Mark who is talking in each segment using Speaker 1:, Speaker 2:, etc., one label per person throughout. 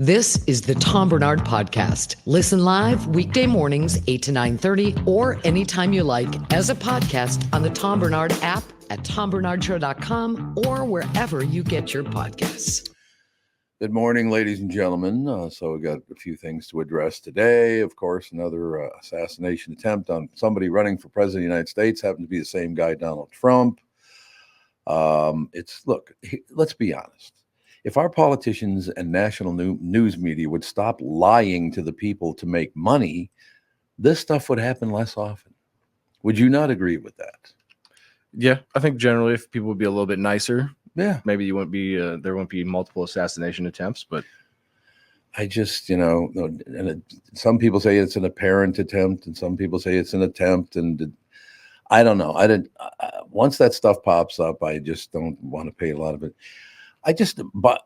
Speaker 1: This is the Tom Barnard Podcast. Listen live weekday mornings, 8 to 9:30, or anytime you like as a podcast on the Tom Barnard app at tombarnardshow.com or wherever you get your podcasts.
Speaker 2: Good morning, ladies and gentlemen. So we got a few things to address today. Of course, another assassination attempt on somebody running for president of the United States. Happened to be the same guy, Donald Trump. Let's be honest. If our politicians and national news media would stop lying to the people to make money, this stuff would happen less often. Would you not agree with that?
Speaker 3: Yeah, I think generally if people would be a little bit nicer,
Speaker 2: yeah,
Speaker 3: maybe you wouldn't be there won't be multiple assassination attempts. But
Speaker 2: I just, some people say it's an apparent attempt, and some people say it's an attempt, and I don't know. Once that stuff pops up, I just don't want to pay a lot of it. But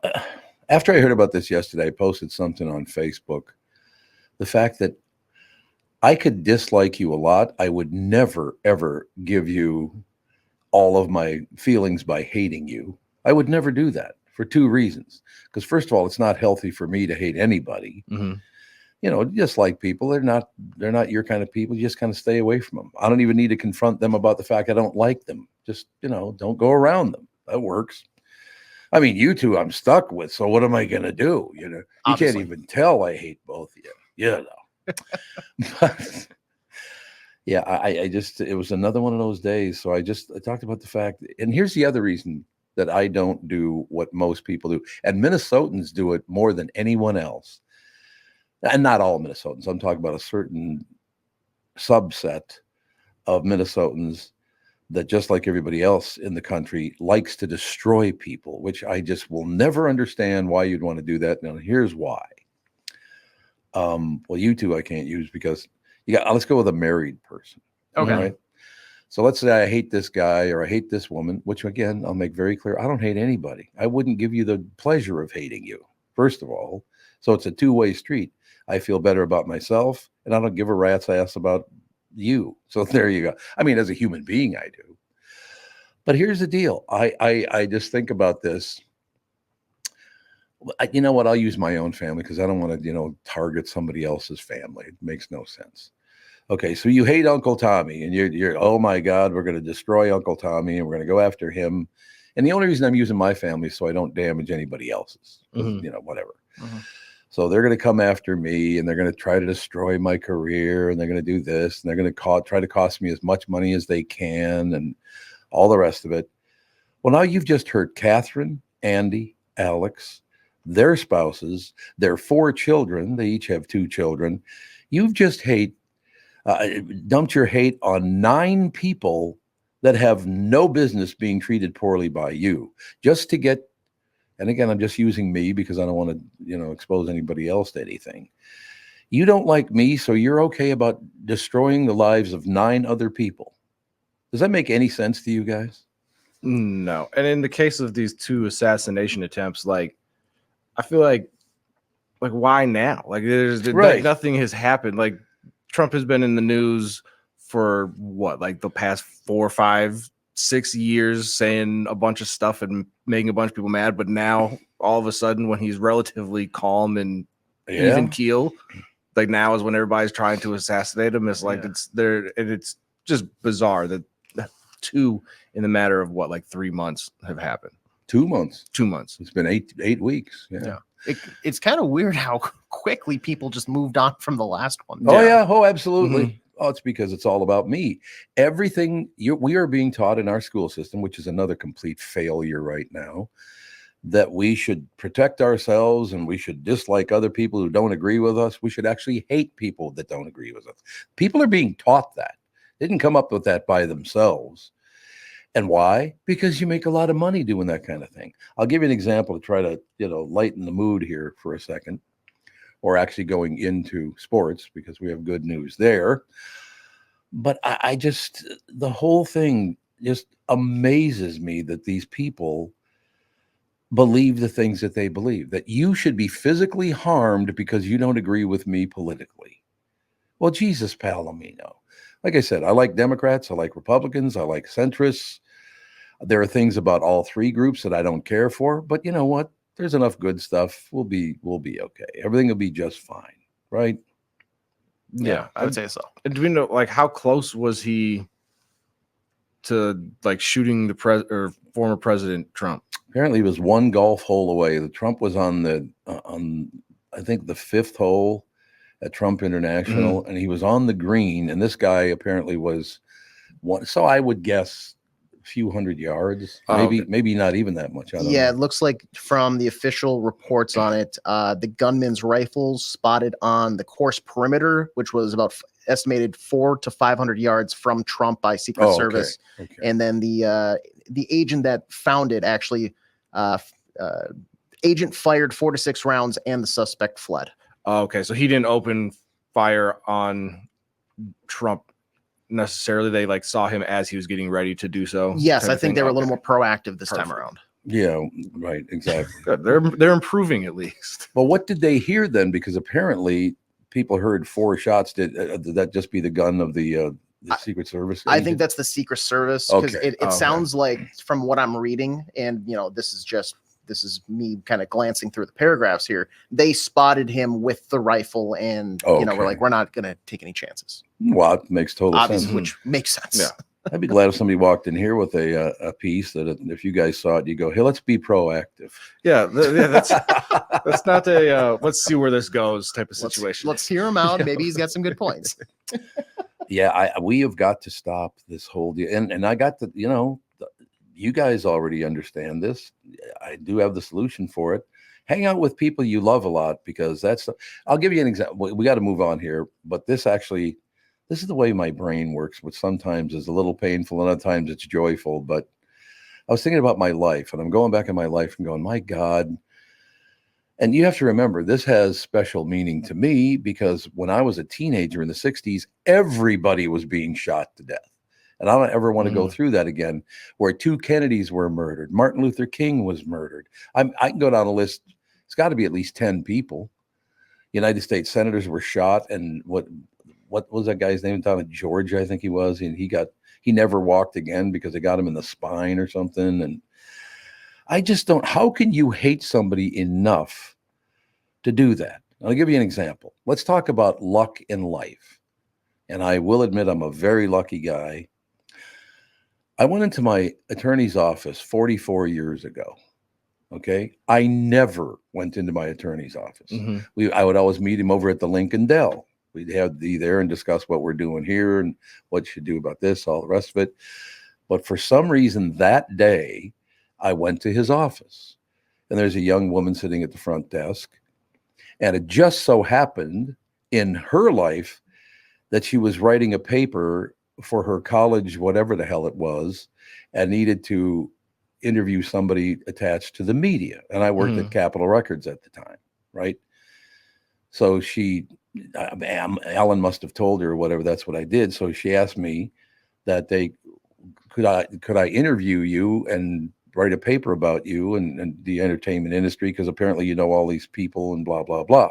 Speaker 2: after I heard about this yesterday, I posted something on Facebook. The fact that I could dislike you a lot, I would never, ever give you all of my feelings by hating you. I would never do that for two reasons. Because first of all, it's not healthy for me to hate anybody.
Speaker 3: Mm-hmm.
Speaker 2: You know, dislike people. They're not your kind of people. You just kind of stay away from them. I don't even need to confront them about the fact I don't like them. Just, don't go around them. That works. I mean, you two I'm stuck with, so what am I going to do? You
Speaker 3: Obviously.
Speaker 2: Can't even tell I hate both of you, But, yeah, it was another one of those days. So I talked about the fact, and here's the other reason that I don't do what most people do. And Minnesotans do it more than anyone else. And not all Minnesotans. I'm talking about a certain subset of Minnesotans that, just like everybody else in the country, likes to destroy people, which I just will never understand why you'd want to do that. Now, here's why. Well, you two I can't use because let's go with a married person.
Speaker 3: Okay.
Speaker 2: Right? So let's say I hate this guy or I hate this woman, which again, I'll make very clear. I don't hate anybody. I wouldn't give you the pleasure of hating you, first of all. So it's a two-way street. I feel better about myself and I don't give a rat's ass about you. So there you go. I mean, as a human being, I do. But here's the deal. I just think about this. You know what? I'll use my own family because I don't want to, target somebody else's family. It makes no sense. Okay, so you hate Uncle Tommy and you're oh my God, we're going to destroy Uncle Tommy and we're going to go after him. And the only reason I'm using my family is so I don't damage anybody else's, whatever. Mm-hmm. So they're going to come after me and they're going to try to destroy my career and they're going to do this and they're going to try to cost me as much money as they can and all the rest of it. Well, now you've just heard Catherine, Andy, Alex, their spouses, their 4 children. They each have 2 children. You've just dumped your hate on 9 people that have no business being treated poorly by you just to get. And again, I'm just using me because I don't want to, expose anybody else to anything. You don't like me, so you're okay about destroying the lives of 9 other people. Does that make any sense to you guys?
Speaker 3: No. And in the case of these 2 assassination attempts, I feel like why now?
Speaker 2: Right.
Speaker 3: Nothing has happened. Trump has been in the news for what, the past 4, 5, 6 years saying a bunch of stuff and making a bunch of people mad, but now all of a sudden when he's relatively calm and even keel, now is when everybody's trying to assassinate him. It's it's there, and it's just bizarre that 2 in the matter of 3 months have happened.
Speaker 2: 2 months.
Speaker 3: 2 months.
Speaker 2: It's been 8 weeks. Yeah.
Speaker 4: It's kind of weird how quickly people just moved on from the last one.
Speaker 2: Oh yeah. Oh, absolutely.
Speaker 3: Mm-hmm.
Speaker 2: Oh, it's because it's all about me. Everything we are being taught in our school system, which is another complete failure right now, that we should protect ourselves and we should dislike other people who don't agree with us. We should actually hate people that don't agree with us. People are being taught that. They didn't come up with that by themselves. And why? Because you make a lot of money doing that kind of thing. I'll give you an example to try to, lighten the mood here for a second, or actually going into sports because we have good news there. But I just, the whole thing just amazes me that these people believe the things that they believe, that you should be physically harmed because you don't agree with me politically. Well, Jesus Palomino. Like I said, I like Democrats, I like Republicans, I like centrists. There are things about all 3 groups that I don't care for, but you know what? there's enough good stuff. We'll be okay. Everything will be just fine, right?
Speaker 3: Yeah,
Speaker 4: I would say so.
Speaker 3: And do we know, like, how close was he to like shooting the former President Trump?
Speaker 2: Apparently, he was one golf hole away. The Trump was on I think the 5th hole at Trump International, and he was on the green. And this guy apparently was one. So I would guess a few hundred yards, maybe not even that much. I don't know.
Speaker 4: It looks like from the official reports on it, the gunman's rifles spotted on the course perimeter, which was about estimated 400 to 500 yards from Trump by Secret Service.
Speaker 2: Okay.
Speaker 4: And then the agent that found it actually, agent fired 4 to 6 rounds and the suspect fled.
Speaker 3: Okay, so he didn't open fire on Trump necessarily. They like saw him as he was getting ready to do so.
Speaker 4: Yes, I think they were a little more proactive this time around.
Speaker 2: Yeah, right, exactly.
Speaker 3: Good. They're improving at least.
Speaker 2: Well, what did they hear then? Because apparently people heard 4 shots. Did that just be the gun of the Secret Service agent?
Speaker 4: I think that's the Secret Service, because it sounds like, from what I'm reading, and this is me kind of glancing through the paragraphs here, they spotted him with the rifle, and we're like, we're not going to take any chances.
Speaker 2: Well, it makes total
Speaker 4: Obviously,
Speaker 2: sense.
Speaker 4: which makes sense.
Speaker 2: Yeah. I'd be glad if somebody walked in here with a piece that if you guys saw it, you go, hey, let's be proactive.
Speaker 3: Yeah, that's not a let's see where this goes type of situation.
Speaker 4: Let's hear him out. Maybe he's got some good points.
Speaker 2: Yeah, we have got to stop this whole deal. And I got the, you guys already understand this. I do have the solution for it. Hang out with people you love a lot, because I'll give you an example. We got to move on here, but this is the way my brain works, which sometimes is a little painful and other times it's joyful. But I was thinking about my life, and I'm going back in my life and going, my God. And you have to remember, this has special meaning to me, because when I was a teenager in the 60s, everybody was being shot to death. And I don't ever want to go through that again, where 2 Kennedys were murdered. Martin Luther King was murdered. I can go down a list. It's got to be at least 10 people. United States senators were shot. And what was that guy's name? Down in Georgia, I think he was. And he never walked again because they got him in the spine or something. And I just don't. How can you hate somebody enough to do that? I'll give you an example. Let's talk about luck in life. And I will admit I'm a very lucky guy. I went into my attorney's office 44 years ago. Okay. I never went into my attorney's office. I would always meet him over at the Lincoln Dell. We'd have there and discuss what we're doing here and what you should do about this, all the rest of it. But for some reason that day, I went to his office, and there's a young woman sitting at the front desk. And it just so happened in her life that she was writing a paper for her college, whatever the hell it was, and needed to interview somebody attached to the media. And I worked at Capitol Records at the time, right? So Alan must have told her or whatever, that's what I did. So she asked me that could I interview you and write a paper about you and the entertainment industry, because apparently all these people and blah, blah, blah.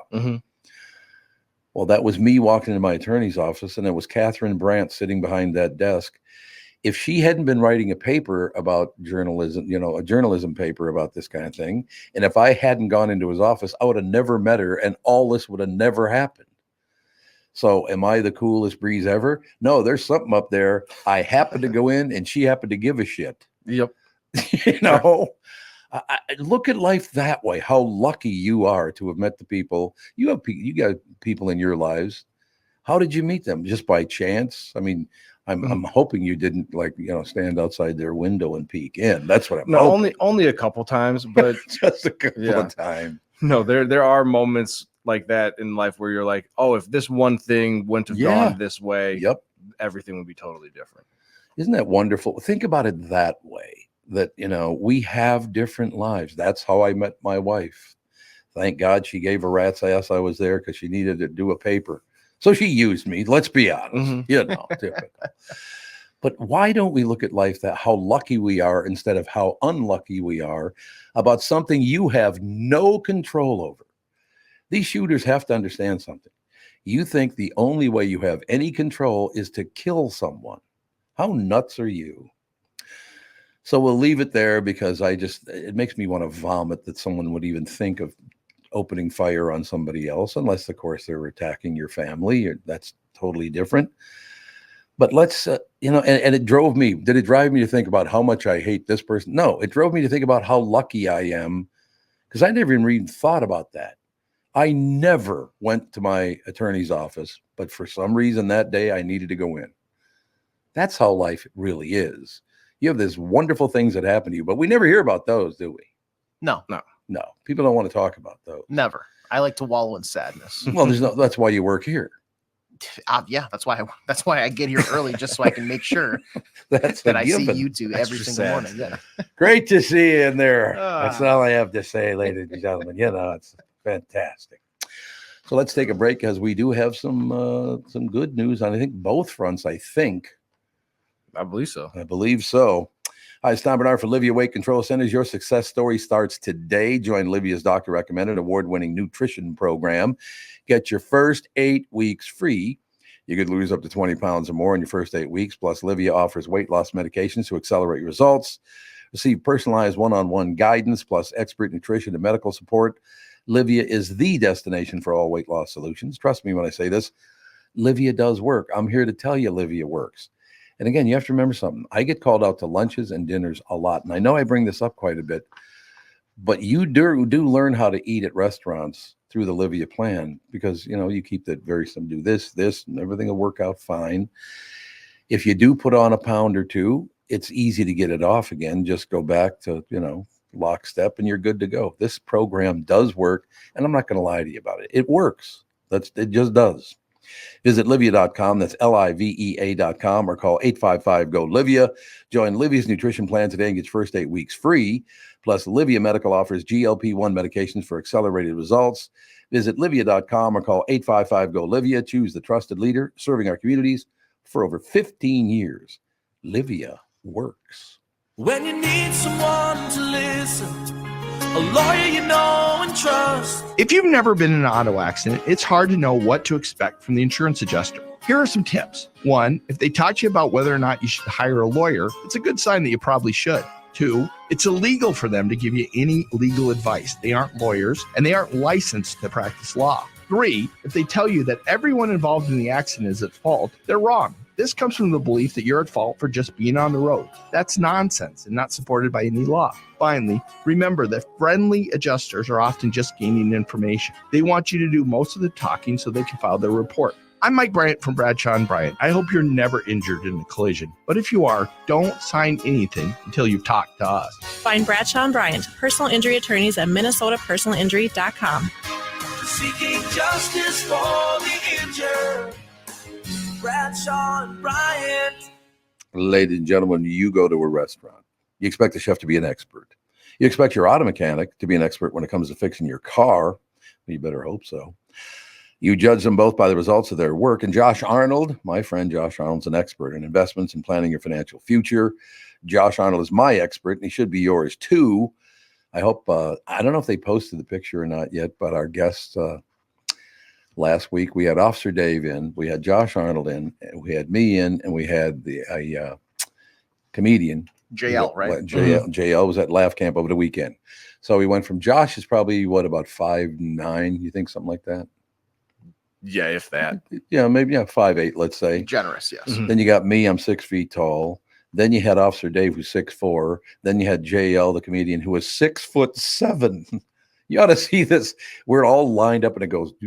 Speaker 2: Well, that was me walking into my attorney's office, and it was Catherine Brandt sitting behind that desk. If she hadn't been writing a paper about journalism, a journalism paper about this kind of thing, and if I hadn't gone into his office, I would have never met her, and all this would have never happened. So am I the coolest breeze ever? No, there's something up there. I happened to go in, and she happened to give a shit.
Speaker 3: Yep.
Speaker 2: I look at life that way. How lucky you are to have met the people. You got people in your lives. How did you meet them? Just by chance? I mean, I'm hoping you didn't stand outside their window and peek in. That's what I'm hoping.
Speaker 3: Only a couple times, but
Speaker 2: just a couple of times.
Speaker 3: No, there are moments like that in life where you're like, oh, if this one thing wouldn't have gone this way, everything would be totally different.
Speaker 2: Isn't that wonderful? Think about it that way, that, we have different lives. That's how I met my wife. Thank God she gave a rat's ass I was there, because she needed to do a paper. So she used me. Let's be honest, typical. But why don't we look at life how lucky we are instead of how unlucky we are about something you have no control over? These shooters have to understand something. You think the only way you have any control is to kill someone. How nuts are you? So we'll leave it there because it makes me want to vomit that someone would even think of opening fire on somebody else, unless, of course, they're attacking your family. That's totally different. But let's, and it drove me. Did it drive me to think about how much I hate this person? No, it drove me to think about how lucky I am, because I never even thought about that. I never went to my attorney's office, but for some reason that day I needed to go in. That's how life really is. You have these wonderful things that happen to you, but we never hear about those, do we?
Speaker 4: No.
Speaker 2: People don't want to talk about those.
Speaker 4: Never. I like to wallow in sadness.
Speaker 2: Well, that's why you work here.
Speaker 4: Yeah, that's why I get here early, just so I can make sure that I see you two every single morning. Yeah.
Speaker 2: Great to see you in there. That's all I have to say, ladies and gentlemen. It's fantastic. So let's take a break, because we do have some good news on, I think, both fronts. I believe so. Hi, it's Tom Barnard for Livia Weight Control Centers. Your success story starts today. Join Livia's doctor-recommended award-winning nutrition program. Get your first 8 weeks free. You could lose up to 20 pounds or more in your first 8 weeks. Plus, Livia offers weight loss medications to accelerate your results. Receive personalized one-on-one guidance, plus expert nutrition and medical support. Livia is the destination for all weight loss solutions. Trust me when I say this. Livia does work. I'm here to tell you Livia works. And again, you have to remember something. I get called out to lunches and dinners a lot. And I know I bring this up quite a bit, but you do learn how to eat at restaurants through the Livia plan, because, you keep that very simple. Do this, and everything will work out fine. If you do put on a pound or two, it's easy to get it off again. Just go back to, lockstep, and you're good to go. This program does work, and I'm not going to lie to you about it. It works. It just does. Visit Livia.com. That's LIVEA.com, or call 855-GO-LIVIA. Join Livia's nutrition plan today and get your first 8 weeks free. Plus, Livia Medical offers GLP-1 medications for accelerated results. Visit Livia.com or call 855-GO-LIVIA. Choose the trusted leader serving our communities for over 15 years. Livia works.
Speaker 5: When you need someone to listen, a lawyer you know and trust.
Speaker 6: If you've never been in an auto accident, it's hard to know what to expect from the insurance adjuster. Here are some tips. 1, if they talk to you about whether or not you should hire a lawyer, it's a good sign that you probably should. 2, it's illegal for them to give you any legal advice. They aren't lawyers, and they aren't licensed to practice law. 3, if they tell you that everyone involved in the accident is at fault, they're wrong. This comes from the belief that you're at fault for just being on the road. That's nonsense and not supported by any law. Finally, remember that friendly adjusters are often just gaining information. They want you to do most of the talking so they can file their report. I'm Mike Bryant from Bradshaw & Bryant. I hope you're never injured in a collision. But if you are, don't sign anything until you've talked to us.
Speaker 7: Find Bradshaw & Bryant, personal injury attorneys at minnesotapersonalinjury.com.
Speaker 5: Seeking justice for the injured. Bradshaw & Bryant.
Speaker 2: Ladies and gentlemen, you go to a restaurant. You expect the chef to be an expert. You expect your auto mechanic to be an expert when it comes to fixing your car. You better hope so. You judge them both by the results of their work. And Josh Arnold, my friend Josh Arnold's an expert in investments and planning your financial future. Josh Arnold is my expert, and he should be yours too. I hope, I don't know if they posted the picture or not yet, but our guests last week, we had Officer Dave in, we had Josh Arnold in, we had me in, and we had a comedian.
Speaker 4: JL, right?
Speaker 2: JL was at Laugh Camp over the weekend. So we went from Josh is probably, what, about 5'9", you think, something like that?
Speaker 3: Yeah, if that.
Speaker 2: Yeah, maybe 5'8", let's say.
Speaker 4: Generous, yes.
Speaker 2: Mm-hmm. Then you got me, I'm 6 feet tall. Then you had Officer Dave, who's 6'4". Then you had JL, the comedian, who was 6'7". You ought to see this. We're all lined up and it goes.
Speaker 4: A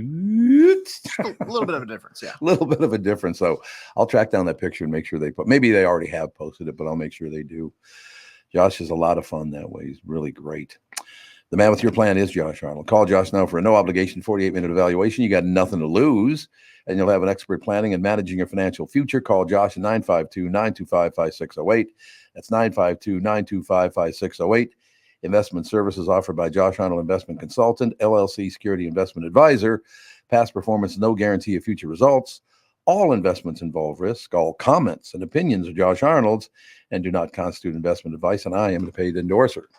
Speaker 4: little bit of a difference, yeah.
Speaker 2: A little bit of a difference. So I'll track down that picture and make sure maybe they already have posted it, but I'll make sure they do. Josh is a lot of fun that way. He's really great. The man with your plan is Josh Arnold. Call Josh now for a no obligation 48-minute evaluation. You got nothing to lose, and you'll have an expert planning and managing your financial future. Call Josh at 952-925-5608. That's 952-925-5608. Investment services offered by Josh Arnold Investment Consultant, LLC Security Investment Advisor. Past performance, no guarantee of future results. All investments involve risk. All comments and opinions are Josh Arnold's and do not constitute investment advice, and I am the paid endorser.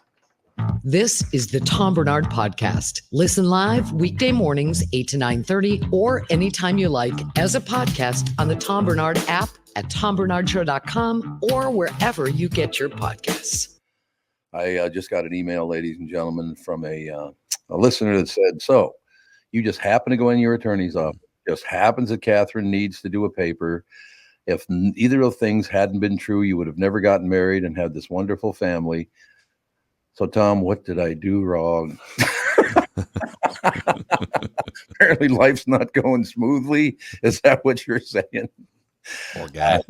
Speaker 1: This is the Tom Barnard Podcast. Listen live weekday mornings, 8 to 9:30, or anytime you like as a podcast on the Tom Barnard app at tombernardshow.com or wherever you get your podcasts.
Speaker 2: I just got an email, ladies and gentlemen, from a listener that said, so you just happen to go in your attorney's office. Just happens that Catherine needs to do a paper. If either of things hadn't been true, you would have never gotten married and had this wonderful family. So, Tom, what did I do wrong? Apparently life's not going smoothly. Is that what you're saying?
Speaker 8: Poor guy.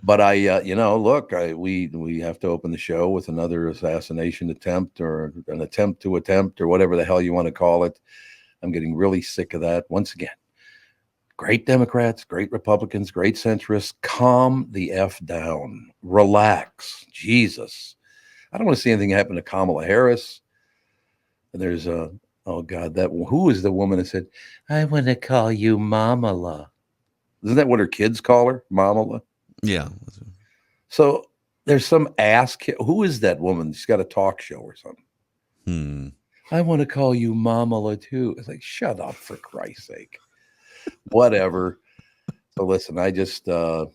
Speaker 2: But we have to open the show with another assassination attempt or an attempt or whatever the hell you want to call it. I'm getting really sick of that. Once again, great Democrats, great Republicans, great centrists, calm the F down. Relax. Jesus. I don't want to see anything happen to Kamala Harris. And there's who is the woman that said, I want to call you Mamala? Isn't that what her kids call her? Mamala?
Speaker 8: Yeah.
Speaker 2: So there's some ass kid. Who is that woman? She's got a talk show or something. I want to call you Mamala too. It's like, shut up for Christ's sake. Whatever. So listen, I just, I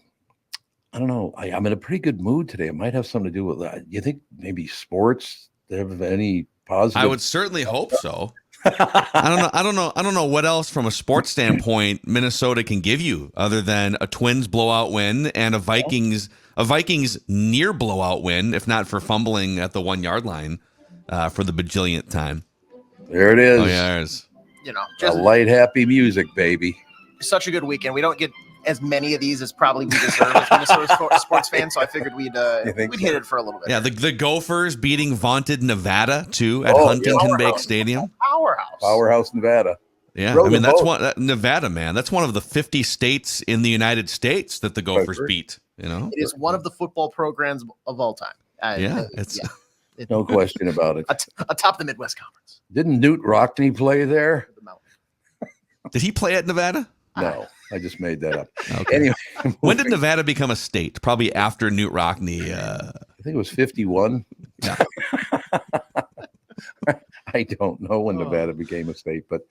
Speaker 2: don't know. I'm in a pretty good mood today. It might have something to do with that. You think maybe sports have any positive?
Speaker 8: I would certainly hope so. I don't know what else from a sports standpoint Minnesota can give you other than a Twins blowout win and a Vikings near blowout win, if not for fumbling at the 1 yard line for the bajillionth time.
Speaker 2: There it is.
Speaker 8: Oh yeah, there it is.
Speaker 4: Just
Speaker 2: a light, happy music, baby.
Speaker 4: Such a good weekend. We don't get as many of these as probably we deserve as Minnesota sports fans, so I figured we'd hit it for a little bit.
Speaker 8: Yeah, the Gophers beating vaunted Nevada too at Huntington Bank Stadium.
Speaker 2: Powerhouse, Nevada.
Speaker 8: Yeah, I mean that's Nevada, man. That's one of the 50 states in the United States that the Gophers beat. It
Speaker 4: is one of the football programs of all time.
Speaker 2: No question about it.
Speaker 4: Atop the Midwest Conference.
Speaker 2: Didn't Newt Rockney play there?
Speaker 8: Did he play at Nevada?
Speaker 2: No, I just made that up.
Speaker 8: Okay.
Speaker 2: Anyway,
Speaker 8: when did Nevada become a state? Probably after Newt Rockney.
Speaker 2: I think it was 51.
Speaker 8: Yeah.
Speaker 2: I don't know when Nevada became a state, but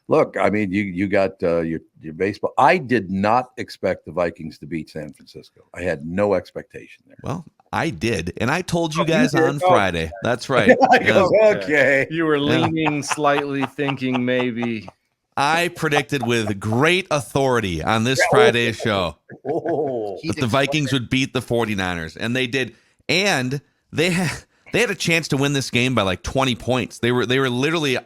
Speaker 2: look, I mean, you got your baseball. I did not expect the Vikings to beat San Francisco. I had no expectation there.
Speaker 8: Well, I did, and I told you guys on Friday. That's right.
Speaker 2: Okay.
Speaker 3: You were leaning slightly, thinking maybe.
Speaker 8: I predicted with great authority on this Friday's show that the Vikings would beat the 49ers, and they did. And they had a chance to win this game by like 20 points. They were literally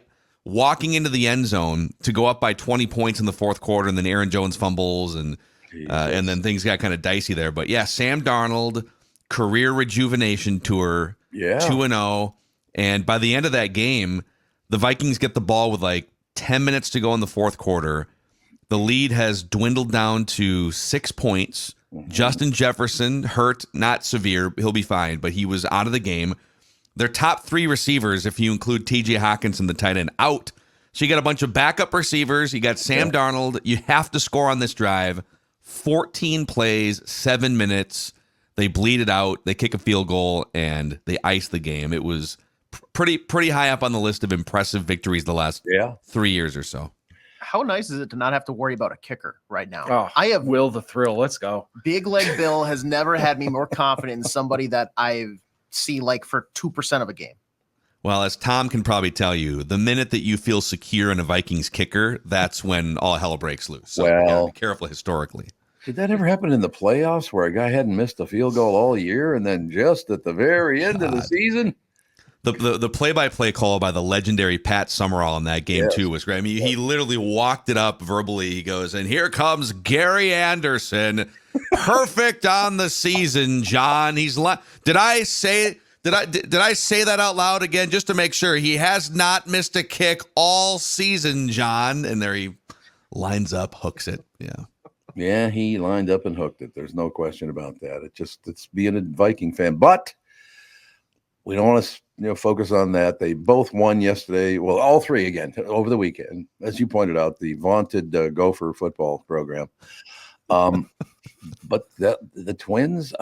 Speaker 8: walking into the end zone to go up by 20 points in the fourth quarter, and then Aaron Jones fumbles, and then things got kind of dicey there. But yeah, Sam Darnold, career rejuvenation tour, 2-0, and by the end of that game, the Vikings get the ball with like 10 minutes to go in the fourth quarter. The lead has dwindled down to 6 points. Justin Jefferson hurt, not severe. He'll be fine, but he was out of the game. Their top 3 receivers, if you include TJ Hawkinson, the tight end, out. So you got a bunch of backup receivers. You got Sam Darnold. You have to score on this drive. 14 plays, 7 minutes. They bleed it out. They kick a field goal, and they ice the game. It was pretty high up on the list of impressive victories the last 3 years or so.
Speaker 4: How nice is it to not have to worry about a kicker right now?
Speaker 3: Oh,
Speaker 4: I have
Speaker 3: Will the Thrill. Let's go.
Speaker 4: Big Leg Bill has never had me more confident in somebody that I see like for 2% of a game.
Speaker 8: Well, as Tom can probably tell you, the minute that you feel secure in a Vikings kicker, that's when all hell breaks loose. So you gotta be careful historically.
Speaker 2: Did that ever happen in the playoffs where a guy hadn't missed a field goal all year and then just at the very end of the season?
Speaker 8: The play-by-play call by the legendary Pat Summerall in that game, too, was great. I mean, he literally walked it up verbally. He goes, and here comes Gary Anderson. Perfect on the season, John. Did I say that out loud again just to make sure? He has not missed a kick all season, John. And there he lines up, hooks it. Yeah.
Speaker 2: Yeah, he lined up and hooked it. There's no question about that. It's being a Viking fan. But we don't want to focus on that. They both won yesterday. Well, all 3 again over the weekend. As you pointed out, the vaunted Gopher football program. But the Twins,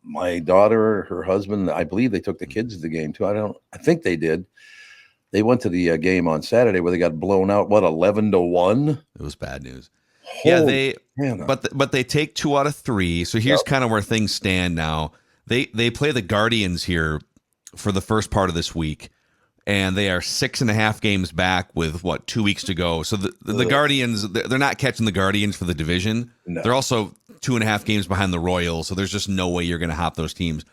Speaker 2: my daughter, her husband, I believe they took the kids to the game too. I think they did. They went to the game on Saturday where they got blown out. What, 11-1?
Speaker 8: It was bad news.
Speaker 2: Holy
Speaker 8: but they take 2 out of 3. So here's kind of where things stand now. They play the Guardians here for the first part of this week, and they are 6.5 games back with 2 weeks to go. So the Guardians, they're not catching the Guardians for the division.
Speaker 2: No.
Speaker 8: They're also 2.5 games behind the Royals. So there's just no way you're going to hop those teams.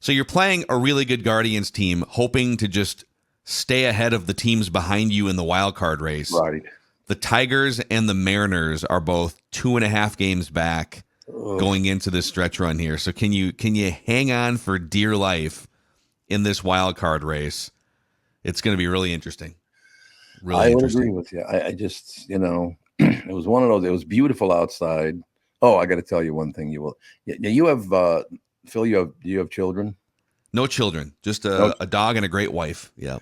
Speaker 8: So you're playing a really good Guardians team, hoping to just stay ahead of the teams behind you in the wild card race.
Speaker 2: Right.
Speaker 8: The Tigers and the Mariners are both 2.5 games back going into this stretch run here. So can you hang on for dear life in this wild card race? It's going to be really interesting.
Speaker 2: I would agree with you. I just, it was one of those. It was beautiful outside. Oh, I got to tell you one thing. You have Phil. Do you have children?
Speaker 8: No children, just a dog and a great wife. Yeah,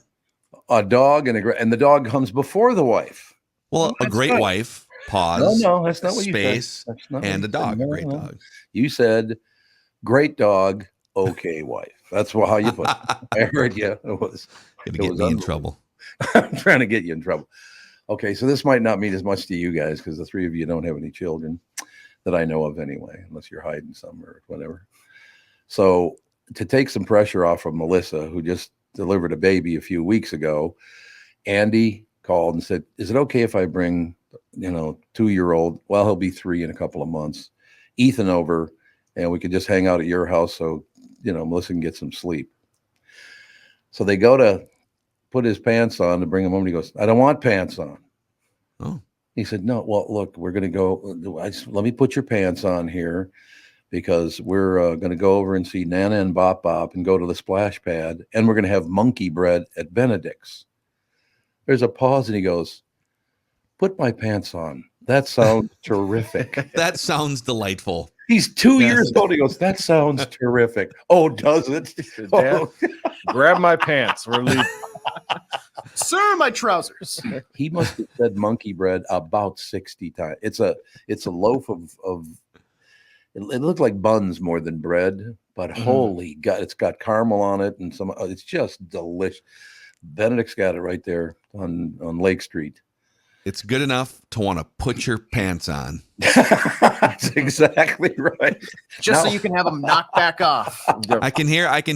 Speaker 2: a dog and the dog comes before the wife.
Speaker 8: Well, a great wife. Pause.
Speaker 2: No, that's not what you said.
Speaker 8: Space and a dog, a great dog.
Speaker 2: You said great dog, okay wife. That's how you put it. I heard you. It was
Speaker 8: going to get me in trouble.
Speaker 2: I'm trying to get you in trouble. Okay, so this might not mean as much to you guys because the three of you don't have any children that I know of anyway, unless you're hiding some or whatever. So to take some pressure off of Melissa, who just delivered a baby a few weeks ago, Andy called and said, is it okay if I bring, 2-year-old, well, he'll be 3 in a couple of months, Ethan over, and we could just hang out at your house so, Melissa can get some sleep. So they go to put his pants on to bring him home. And he goes, I don't want pants on.
Speaker 8: Oh.
Speaker 2: He said, no, well, look, we're going to go. Let me put your pants on here because we're going to go over and see Nana and Bop Bop and go to the splash pad. And we're going to have monkey bread at Benedict's. There's a pause and he goes, put my pants on. That sounds terrific.
Speaker 8: That sounds delightful.
Speaker 2: He's 2 years old. He goes, that sounds terrific. Oh, does it?
Speaker 3: Dad, grab my pants. We're leaving.
Speaker 4: Sir, my trousers.
Speaker 2: He must have said monkey bread about 60 times. It's a loaf of it looked like buns more than bread, but holy God, it's got caramel on it and it's just delicious. Benedict's got it right there on Lake Street.
Speaker 8: It's good enough to want to put your pants on.
Speaker 2: That's exactly right.
Speaker 4: So you can have them knocked back off.
Speaker 8: I can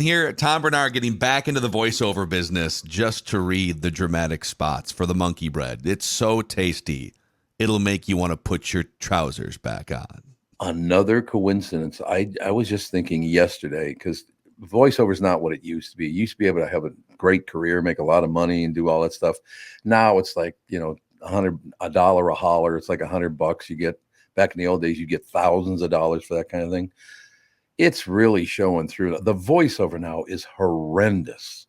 Speaker 8: hear Tom Barnard getting back into the voiceover business just to read the dramatic spots for the monkey bread. It's so tasty. It'll make you want to put your trousers back on.
Speaker 2: Another coincidence. I was just thinking yesterday, because voiceover is not what it used to be. You used to be able to have a great career, make a lot of money and do all that stuff. Now it's like, $100 a holler. It's like $100 you get. Back in the old days, you get thousands of dollars for that kind of thing. It's really showing through. The voiceover now is horrendous.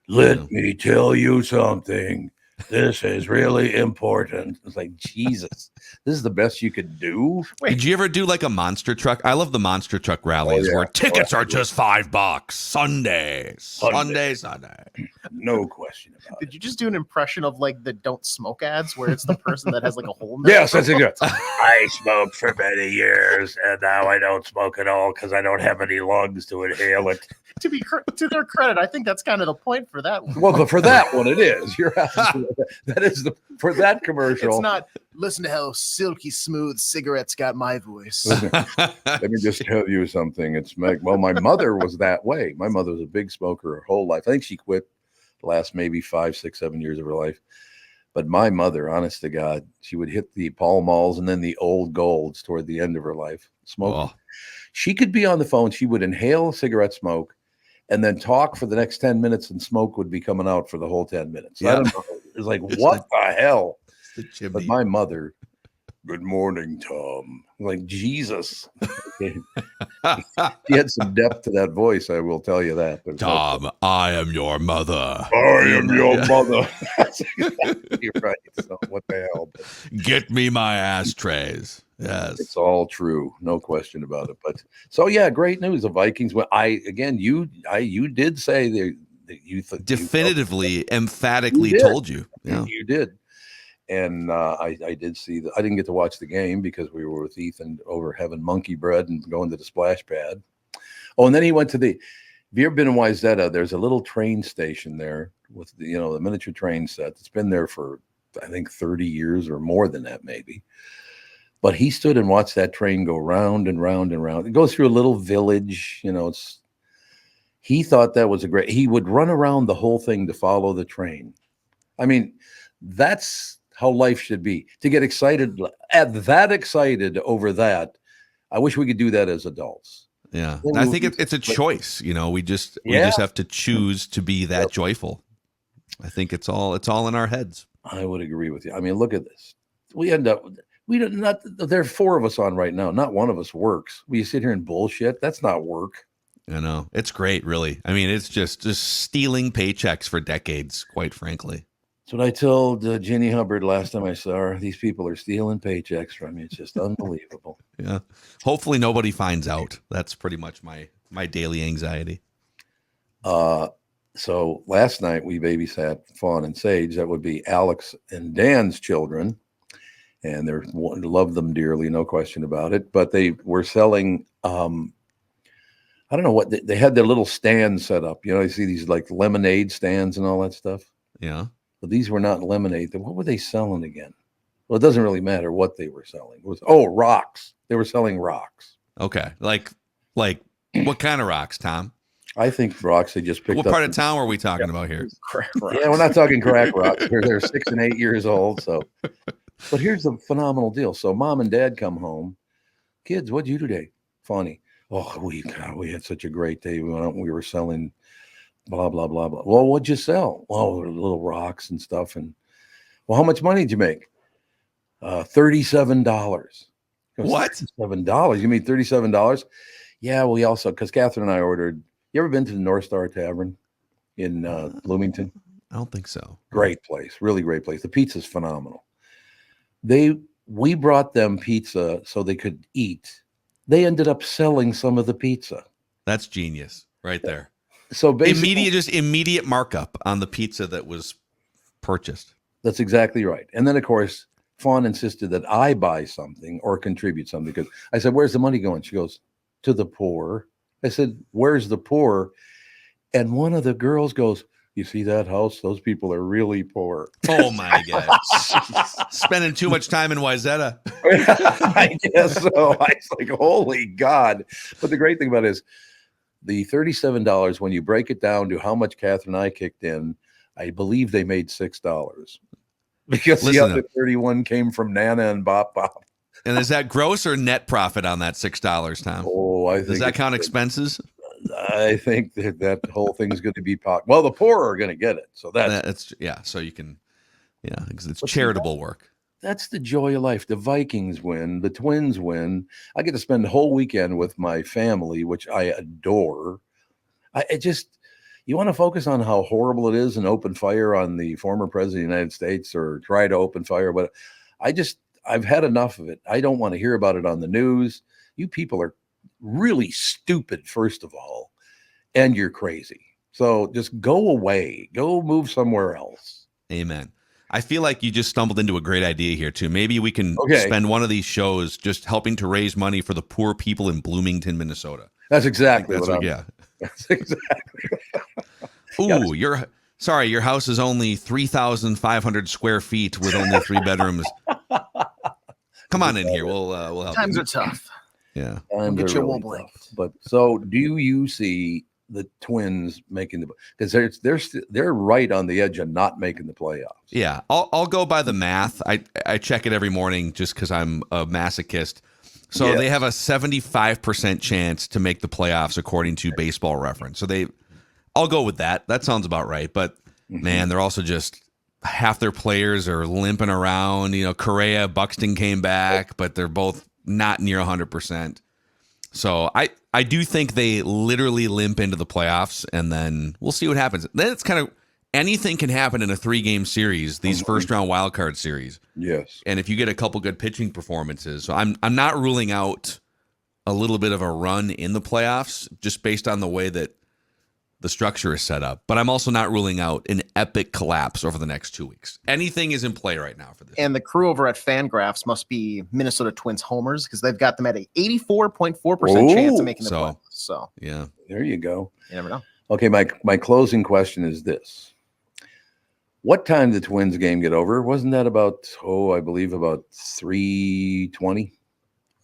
Speaker 2: Let me tell you something. This is really important. It's like, Jesus, this is the best you could do.
Speaker 8: Did you ever do like a monster truck? I love the monster truck rallies where tickets are just $5 Sunday.
Speaker 2: No question about it.
Speaker 4: Did you just do an impression of like the don't smoke ads where it's the person that has like a hole in
Speaker 2: Yes, that's it. I smoked for many years and now I don't smoke at all because I don't have any lungs to inhale it.
Speaker 4: To their credit, I think that's kind of the point for that one.
Speaker 2: Well, but for that one, it is. You're absolutely, that is for that commercial.
Speaker 4: It's not, listen to how silky smooth cigarettes got my voice.
Speaker 2: Let me just tell you something. Well, my mother was that way. My mother was a big smoker her whole life. I think she quit the last maybe 5, 6, 7 years of her life. But my mother, honest to God, she would hit the Pall Malls and then the Old Golds toward the end of her life. Smoking. Oh. She could be on the phone. She would inhale cigarette smoke and then talk for the next 10 minutes and smoke would be coming out for the whole 10 minutes. Yeah. I don't know. It's like, what the hell? But my mother, good morning, Tom. Like, Jesus. He had some depth to that voice, I will tell you that. But
Speaker 8: Tom, I am your mother.
Speaker 2: I am your mother. You're right. So what the hell? But
Speaker 8: get me my ashtrays. Yes,
Speaker 2: it's all true, no question about it. But so yeah, great news. The Vikings. Well, you did say that you
Speaker 8: definitively, emphatically told you.
Speaker 2: Yeah, you did. And I did see I didn't get to watch the game because we were with Ethan over having monkey bread and going to the splash pad. Oh, and then he went to have you ever been in Wayzata? There's a little train station there with the miniature train set. It's been there for, I think, 30 years or more than that, maybe. But he stood and watched that train go round and round and round. It goes through a little village, he thought that was he would run around the whole thing to follow the train. I mean, that's how life should be. To get excited over that, I wish we could do that as adults.
Speaker 8: Yeah, I think it's a choice. We just have to choose to be that joyful. I think it's all in our heads.
Speaker 2: I would agree with you. I mean, look at this. There are 4 of us on right now. Not one of us works. We sit here and bullshit. That's not work.
Speaker 8: I know. It's great, really. I mean, it's just stealing paychecks for decades, quite frankly.
Speaker 2: That's what I told Jenny Hubbard last time I saw her. These people are stealing paychecks from me. It's just unbelievable.
Speaker 8: Yeah. Hopefully nobody finds out. That's pretty much my daily anxiety.
Speaker 2: So last night we babysat Fawn and Sage. That would be Alex and Dan's children. And they love them dearly, no question about it. But they were selling, I don't know what, they had their little stand set up. You see these like lemonade stands and all that stuff.
Speaker 8: Yeah.
Speaker 2: But these were not lemonade. What were they selling again? Well, it doesn't really matter what they were selling. It was rocks. They were selling rocks.
Speaker 8: Okay. Like what kind of rocks, Tom?
Speaker 2: I think rocks they just picked up.
Speaker 8: What part of town were we talking about here?
Speaker 4: Crack rocks.
Speaker 2: Yeah, we're not talking crack rocks. They're 6 and 8 years old. So, but here's the phenomenal deal. So mom and dad come home. Kids, what'd you do today? Funny. Oh, we had such a great day. We were selling blah, blah, blah, blah. Well, what'd you sell? Well, little rocks and stuff. And well, how much money did you make? $37.
Speaker 8: What?
Speaker 2: $37? You mean $37? Yeah, we also, because Catherine and I ordered, you ever been to the North Star Tavern in Bloomington?
Speaker 8: I don't think so.
Speaker 2: Great place, really great place. The pizza's phenomenal. We brought them pizza so they could eat. They ended up selling some of the pizza.
Speaker 8: That's genius right there.
Speaker 2: So basically,
Speaker 8: immediate markup on the pizza that was purchased.
Speaker 2: That's exactly right. And then, of course, Fawn insisted that I buy something or contribute something because I said, where's the money going? She goes, to the poor. I said, where's the poor? And one of the girls goes, you see that house? Those people are really poor.
Speaker 8: Oh, my God. Spending too much time in Wayzata.
Speaker 2: I guess so. I was like, holy God. But the great thing about it is the $37, when you break it down to how much Catherine and I kicked in, I believe they made $6 because the other 31 came from Nana and Bop Bop.
Speaker 8: And is that gross or net profit on that $6, Tom?
Speaker 2: Oh, I think
Speaker 8: does that count expenses?
Speaker 2: I think that whole thing's going to be well, the poor are going to get it. So
Speaker 8: that's so you can, because it's charitable work.
Speaker 2: That's the joy of life. The Vikings win, the Twins win. I get to spend the whole weekend with my family, which I adore. You want to focus on how horrible it is and open fire on the former president of the United States or try to open fire. But I've had enough of it. I don't want to hear about it on the news. You people are really stupid, first of all, and you're crazy. So just go away. Go move somewhere else.
Speaker 8: Amen. I feel like you just stumbled into a great idea here, too. Maybe we can spend one of these shows just helping to raise money for the poor people in Bloomington, Minnesota.
Speaker 2: That's exactly what I'm.
Speaker 8: Yeah.
Speaker 2: That's exactly.
Speaker 8: Ooh, your house is only 3,500 square feet with only 3 bedrooms. Come on in here. We'll help.
Speaker 4: Times
Speaker 8: you.
Speaker 4: are tough.
Speaker 8: Yeah.
Speaker 4: We'll get you a wool blanket.
Speaker 2: But so do you see the Twins making because they're right on the edge of not making the playoffs?
Speaker 8: Yeah. I'll go by the math. I check it every morning just because I'm a masochist. So they have a 75% chance to make the playoffs according to Baseball Reference. So I'll go with that. That sounds about right. But man, they're also just half their players are limping around. Correa, Buxton came back, but they're both not near 100%. So I do think they literally limp into the playoffs, and then we'll see what happens. Then it's kind of anything can happen in a 3-game series, these first-round wildcard series.
Speaker 2: Yes.
Speaker 8: And if you get a couple good pitching performances, so I'm not ruling out a little bit of a run in the playoffs just based on the way that the structure is set up, but I'm also not ruling out an epic collapse over the next 2 weeks. Anything is in play right now for this.
Speaker 4: And the crew over at Fangraphs must be Minnesota Twins homers because they've got them at a 84.4% chance of making the playoffs. So
Speaker 8: yeah,
Speaker 2: there you go.
Speaker 4: You never know.
Speaker 2: Okay, my closing question is this. What time did the Twins game get over? Wasn't that about, I believe about 3:20?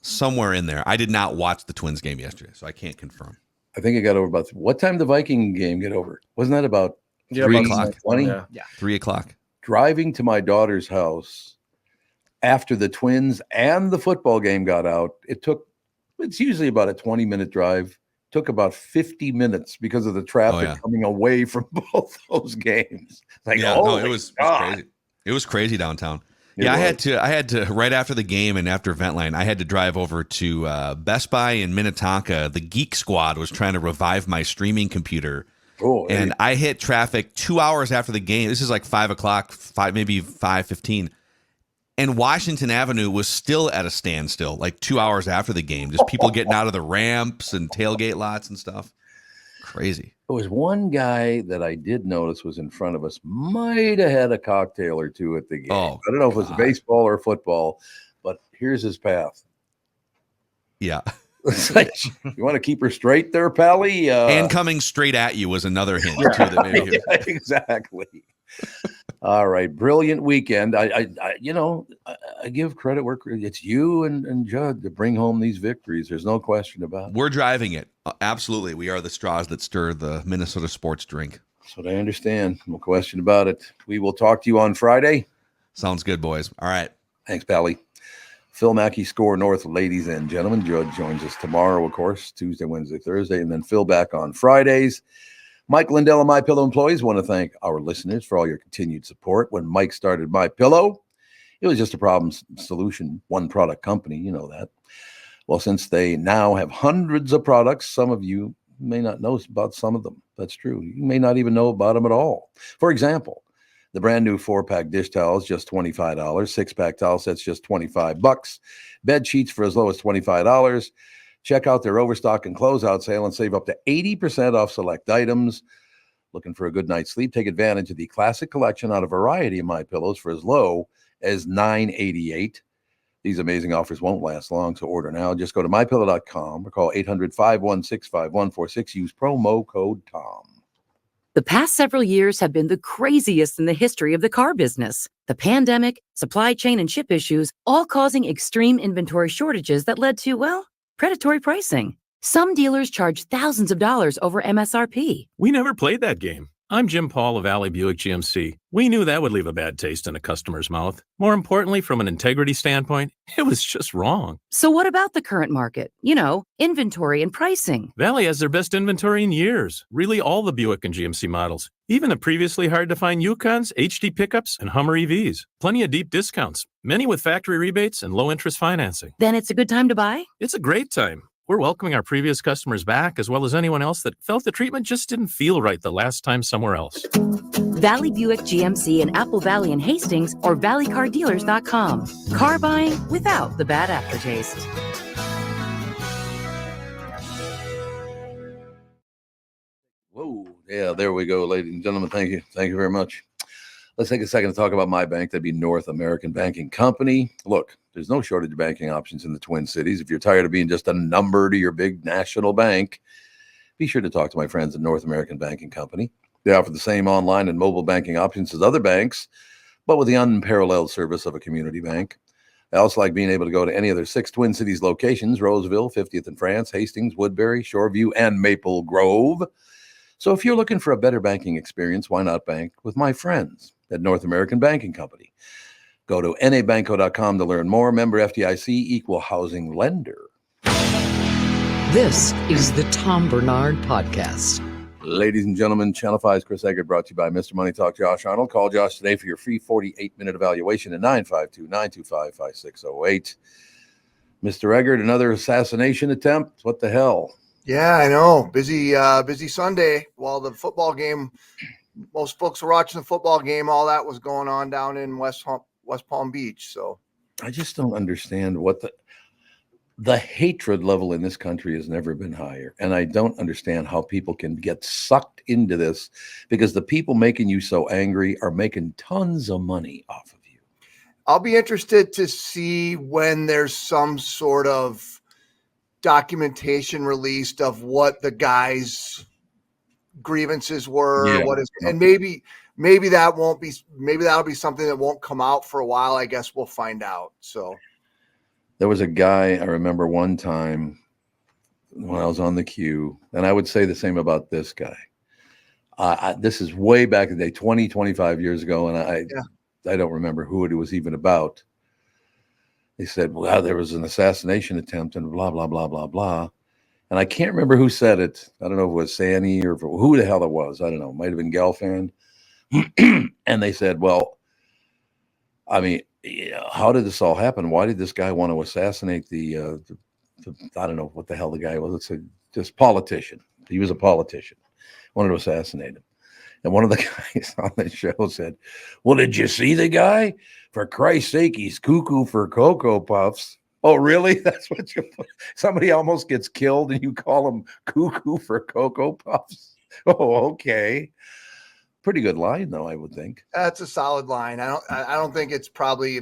Speaker 8: Somewhere in there. I did not watch the Twins game yesterday, so I can't confirm.
Speaker 2: I think it got over about, what time did the Viking game get over? Wasn't that about 3:20?
Speaker 4: Yeah.
Speaker 8: 3 o'clock.
Speaker 2: Driving to my daughter's house after the Twins and the football game got out, it's usually about a 20-minute drive. Took about 50 minutes because of the traffic coming away from both those games.
Speaker 8: It was crazy. It was crazy downtown. I had to right after the game and after Ventline, I had to drive over to Best Buy in Minnetonka. The Geek Squad was trying to revive my streaming computer. And I hit traffic 2 hours after the game. This is like 5 o'clock, maybe 5:15. And Washington Avenue was still at a standstill, like 2 hours after the game. Just people getting out of the ramps and tailgate lots and stuff. Crazy.
Speaker 2: There was one guy that I did notice was in front of us, might have had a cocktail or two at the game. I don't know if it was baseball or football, but here's his path.
Speaker 8: Yeah.
Speaker 2: It's like, you want to keep her straight there, Pally?
Speaker 8: And coming straight at you was another hint, too. That maybe
Speaker 2: exactly. All right. Brilliant weekend. I give credit where it's you and Judd to bring home these victories. There's no question about it.
Speaker 8: We're driving it. Absolutely. We are the straws that stir the Minnesota sports drink.
Speaker 2: That's what I understand. No question about it. We will talk to you on Friday.
Speaker 8: Sounds good, boys. All right.
Speaker 2: Thanks, Pally. Phil Mackey, SKOR North, ladies and gentlemen. Judd joins us tomorrow, of course, Tuesday, Wednesday, Thursday, and then Phil back on Fridays. Mike Lindell and MyPillow employees want to thank our listeners for all your continued support. When Mike started MyPillow, it was just a problem solution, one product company. You know that. Well, since they now have hundreds of products, some of you may not know about some of them. That's true. You may not even know about them at all. For example, the brand new 4-pack dish towels, just $25. 6-pack towel sets, just $25. Bed sheets for as low as $25. Check out their overstock and closeout sale and save up to 80% off select items. Looking for a good night's sleep? Take advantage of the classic collection on a variety of MyPillows for as low as $9.88. These amazing offers won't last long, so order now. Just go to MyPillow.com or call 800-516-5146. Use promo code TOM.
Speaker 9: The past several years have been the craziest in the history of the car business. The pandemic, supply chain, and chip issues, all causing extreme inventory shortages that led to, predatory pricing. Some dealers charge thousands of dollars over MSRP.
Speaker 10: We never played that game. I'm Jim Paul of Alley Buick GMC. We knew that would leave a bad taste in a customer's mouth. More importantly, from an integrity standpoint, it was just wrong.
Speaker 9: So what about the current market? Inventory and pricing.
Speaker 10: Valley has their best inventory in years. Really all the Buick and GMC models. Even the previously hard-to-find Yukons, HD pickups, and Hummer EVs. Plenty of deep discounts. Many with factory rebates and low-interest financing.
Speaker 9: Then it's a good time to buy?
Speaker 10: It's a great time. We're welcoming our previous customers back, as well as anyone else that felt the treatment just didn't feel right the last time somewhere else.
Speaker 9: Valley Buick GMC in Apple Valley and Hastings or valleycardealers.com. Car buying without the bad aftertaste.
Speaker 2: Whoa. Yeah, there we go, ladies and gentlemen. Thank you. Thank you very much. Let's take a second to talk about my bank. That'd be North American Banking Company. Look, there's no shortage of banking options in the Twin Cities. If you're tired of being just a number to your big national bank, be sure to talk to my friends at North American Banking Company. They offer the same online and mobile banking options as other banks, but with the unparalleled service of a community bank. I also like being able to go to any of their 6 Twin Cities locations: Roseville, 50th and France, Hastings, Woodbury, Shoreview, and Maple Grove. So if you're looking for a better banking experience, why not bank with my friends at North American Banking Company? Go to nabanco.com to learn more. Member FDIC, equal housing lender.
Speaker 1: This is the Tom Barnard Podcast.
Speaker 2: Ladies and gentlemen, Channel 5's Chris Egert, brought to you by Mr. Money Talk, Josh Arnold. Call Josh today for your free 48-minute evaluation at 952-925-5608. Mr. Egert, another assassination attempt? What the hell?
Speaker 11: Yeah, I know. Busy Sunday. While the football game, most folks were watching the football game. All that was going on down in West Palm Beach. So
Speaker 2: I just don't understand the hatred level in this country has never been higher. And I don't understand how people can get sucked into this, because the people making you so angry are making tons of money off of you.
Speaker 11: I'll be interested to see when there's some sort of documentation released of what the guys' grievances were.
Speaker 2: Yeah.
Speaker 11: What is, and maybe that won't be, maybe that'll be something that won't come out for a while. I guess we'll find out. So
Speaker 2: there was a guy I remember one time when I was on the queue, and I would say the same about this guy. This is way back in the day, 20, 25 years ago, and I don't remember who it was even about. They said, well, there was an assassination attempt and blah, blah, blah, blah, blah. And I can't remember who said it. I don't know if it was Sandy or who the hell it was. I don't know. It might have been Gelfand. And they said, well, I mean, how did this all happen? Why did this guy want to assassinate the I don't know what the hell the guy was. Let's say just politician. He was a politician. Wanted to assassinate him. And one of the guys on the show said, well, did you see the guy? For Christ's sake, he's cuckoo for Cocoa Puffs. Oh, really? That's what you put. Somebody almost gets killed and you call him cuckoo for Cocoa Puffs? Oh, okay. Pretty good line, though, I would think.
Speaker 11: that's a solid line. I don't think it's probably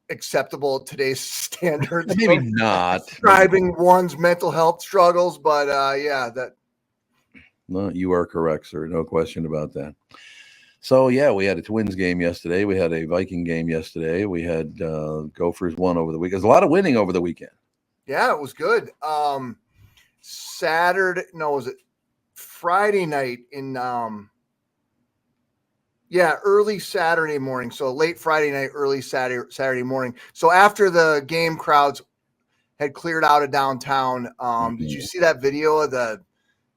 Speaker 11: acceptable at today's standards.
Speaker 2: Maybe not.
Speaker 11: Describing one's mental health struggles, but yeah, that.
Speaker 2: No, you are correct, sir. No question about that. So, yeah, we had a Twins game yesterday. We had a Viking game yesterday. We had Gophers won over the weekend. There's a lot of winning over the weekend.
Speaker 11: Yeah, it was good. Was it Friday night in early Saturday morning. So late Friday night, early Saturday morning. So after the game, crowds had cleared out of downtown. Did you see that video of the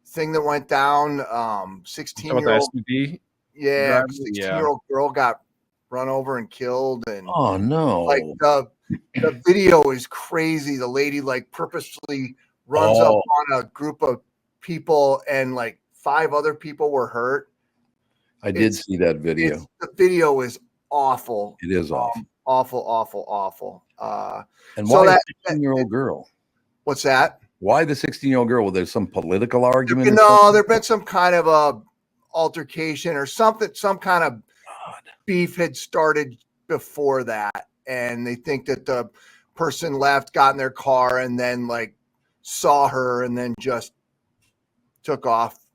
Speaker 11: thing that went down? 16-year-old. Yeah, 16-year-old girl got run over and killed. And
Speaker 2: oh no!
Speaker 11: Like the video is crazy. The lady like purposely runs up on a group of people, and like 5 other people were hurt.
Speaker 2: I did see that video.
Speaker 11: The video is awful.
Speaker 2: It is awful.
Speaker 11: Awful.
Speaker 2: And why that 16-year-old girl?
Speaker 11: What's that?
Speaker 2: Why the 16-year-old girl? Well, there's some political argument.
Speaker 11: No, there's been some kind of a altercation or something. Some kind of beef had started before that, and they think that the person left, got in their car, and then like saw her, and then just took off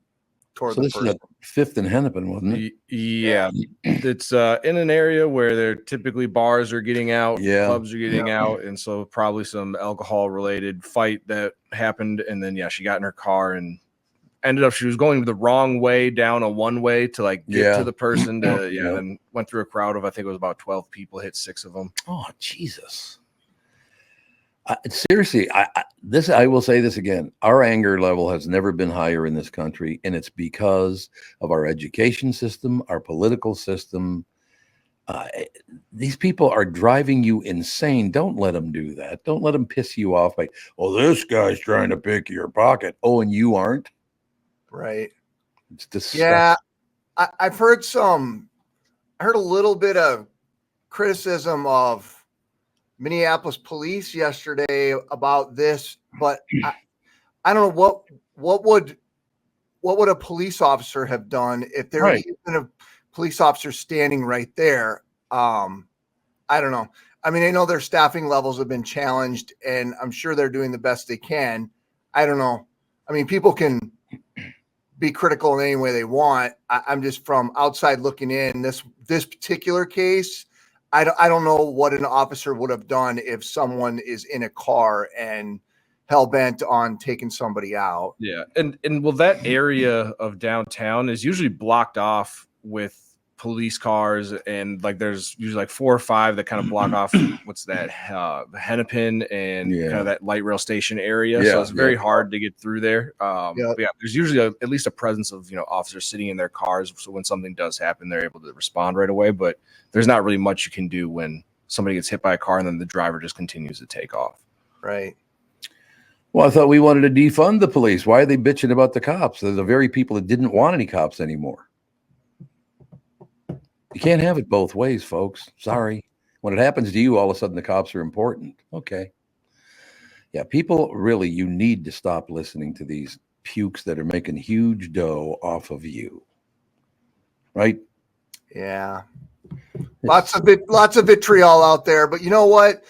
Speaker 11: toward the person.
Speaker 2: This is at 5th and Hennepin, wasn't it?
Speaker 3: Yeah, it's in an area where there typically bars are getting out, clubs are getting out, and so probably some alcohol-related fight that happened. And then she got in her car and ended up, she was going the wrong way down a one-way to like get to the person to and went through a crowd of, I think it was about 12 people, hit 6 of them.
Speaker 2: Oh, Jesus. Seriously, I will say this again. Our anger level has never been higher in this country, and it's because of our education system, our political system. These people are driving you insane. Don't let them do that. Don't let them piss you off by, this guy's trying to pick your pocket. Oh, and you aren't?
Speaker 11: Right.
Speaker 2: It's disgusting.
Speaker 11: Yeah, I've heard I heard a little bit of criticism of Minneapolis police yesterday about this, but I don't know what would a police officer have done if there was even a police officer standing right there. I don't know. I mean, I know their staffing levels have been challenged, and I'm sure they're doing the best they can. I don't know. I mean, people can be critical in any way they want. I'm just from outside looking in. This particular case, I don't know what an officer would have done if someone is in a car and hell bent on taking somebody out.
Speaker 3: Yeah, and well, that area of downtown is usually blocked off with police cars, and like there's usually like 4 or 5 that kind of block off what's that Hennepin and kind of that light rail station area. So it's very hard to get through there. But there's usually at least a presence of officers sitting in their cars, so when something does happen, they're able to respond right away. But there's not really much you can do when somebody gets hit by a car and then the driver just continues to take off.
Speaker 11: Right.
Speaker 2: Well, I thought we wanted to defund the police. Why are they bitching about the cops? They're the very people that didn't want any cops anymore. You can't have it both ways, folks. Sorry. When it happens to you, all of a sudden the cops are important. Okay. Yeah, people really, you need to stop listening to these pukes that are making huge dough off of you. Right?
Speaker 11: Yeah. Lots of vitriol out there. But you know what?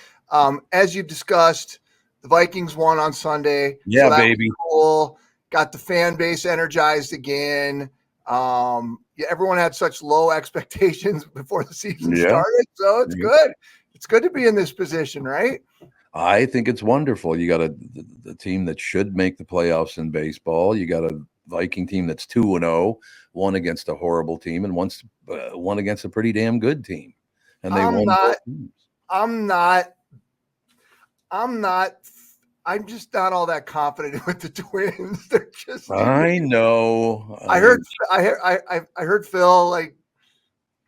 Speaker 11: As you discussed, the Vikings won on Sunday.
Speaker 2: Yeah,
Speaker 11: so that
Speaker 2: baby.
Speaker 11: was cool. Got the fan base energized again. Everyone had such low expectations before the season started. So it's good. It's good to be in this position, right?
Speaker 2: I think it's wonderful. You got the team that should make the playoffs in baseball. You got a Viking team that's 2-0, one against a horrible team, and one against a pretty damn good team. And they won both teams.
Speaker 11: I'm just not all that confident with the Twins. They're just.
Speaker 2: I know.
Speaker 11: I heard Phil, like,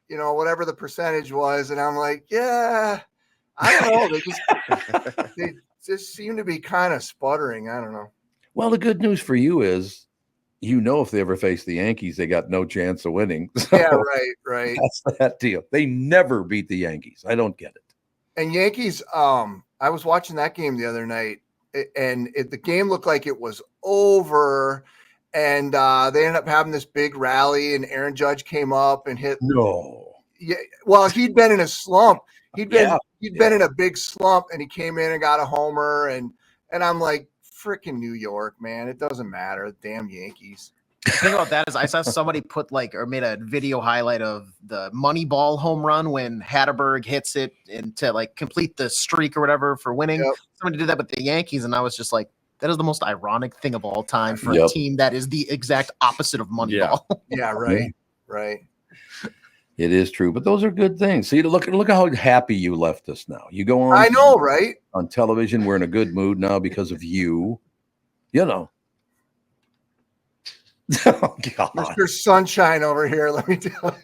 Speaker 11: whatever the percentage was, and I'm like, yeah, I don't know. They just seem to be kind of sputtering. I don't know.
Speaker 2: Well, the good news for you is, if they ever face the Yankees, they got no chance of winning. So
Speaker 11: yeah, right.
Speaker 2: That's that deal. They never beat the Yankees. I don't get it.
Speaker 11: And Yankees, I was watching that game the other night, and the game looked like it was over, and they ended up having this big rally, and Aaron Judge came up and hit.
Speaker 2: No.
Speaker 11: Yeah, well, he'd been in a slump. He'd been in a big slump, and he came in and got a homer, and I'm like, freaking New York, man, it doesn't matter. Damn Yankees.
Speaker 4: The thing about that is I saw somebody made a video highlight of the Moneyball home run when Hatterberg hits it and to complete the streak or whatever for winning. Yep. Somebody did that with the Yankees, and I was just like, that is the most ironic thing of all time for a team that is the exact opposite of Moneyball.
Speaker 11: Yeah, right.
Speaker 2: It is true, but those are good things. See, look at how happy you left us now. You go on.
Speaker 11: I know, right?
Speaker 2: On television, we're in a good mood now because of you. Oh, God.
Speaker 11: Mr. Sunshine over here, let me tell